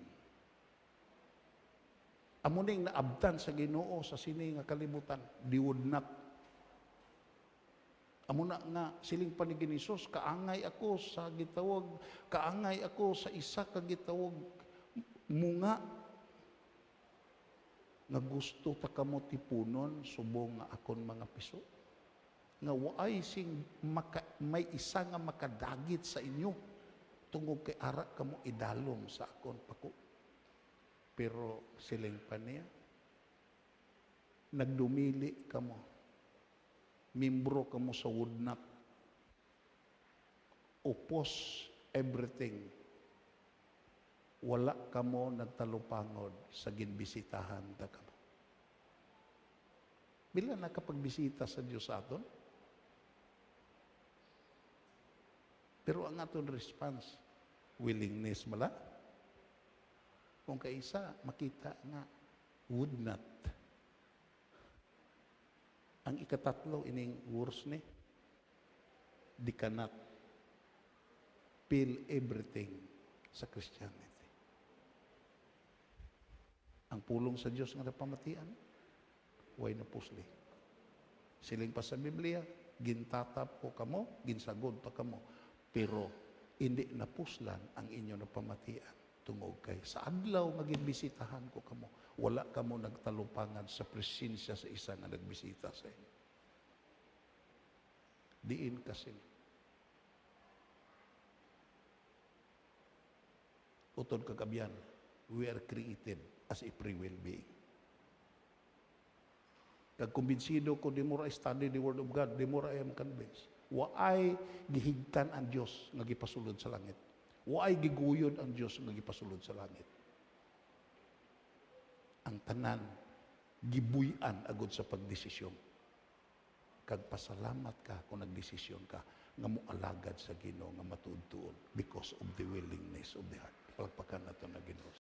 Amo ning naabtan sa Ginoo sa sini nga kalibutan, they would not. Amo na nga siling pa ni Ginisus, kaangay ako sa gitawag, kaangay ako sa isa ka gitawag munga nga gusto ta kamo tipunon subong nga akon mga piso. Nga waay sing may isa nga makadagit sa inyo tungod kay ara kamo idalom sa akon pako. Pero siling pa niya, nagdumili kamo. Membro kamo sa Woodnut. Upos everything. Wala kamo nagtalupangod sa ginbisitahan ta kamo. Bila nakapagbisita sa Dios aton? Pero ang aton response, willingness mala. Kung kaisa, makita nga, Woodnut. Ang ikatatlo, ining words ni, di cannot feel everything sa Christianity. Ang pulong sa Diyos nga napamatian, way na pusli. Siling pa sa Biblia, gintatap ko kamo, ginsagod pa kamo, pero hindi napuslan ang inyo napamatian. Tungog kay sa adlaw nga ginbisitahan ko kamo, wala kamo nagtalupangan sa presensya sa isa nga nagbisita sa inyo. Diin kasi. Utod kagabihan, we are created as a free will being. Kag kumbinsido ko, di mo ra study the Word of God, di mo ra I am convinced. Waay gihigtan ang Diyos nga gipasulod sa langit. Waay giguyod ang Diyos nga gipasulod sa langit. Ang tanan, gibuy-an agod sa pagdesisyon. Kag pasalamat ka kung nagdesisyon ka nga moalagad sa Ginoo nga matuod-tuon because of the willingness of the heart. Palagpakan nato na Ginoo.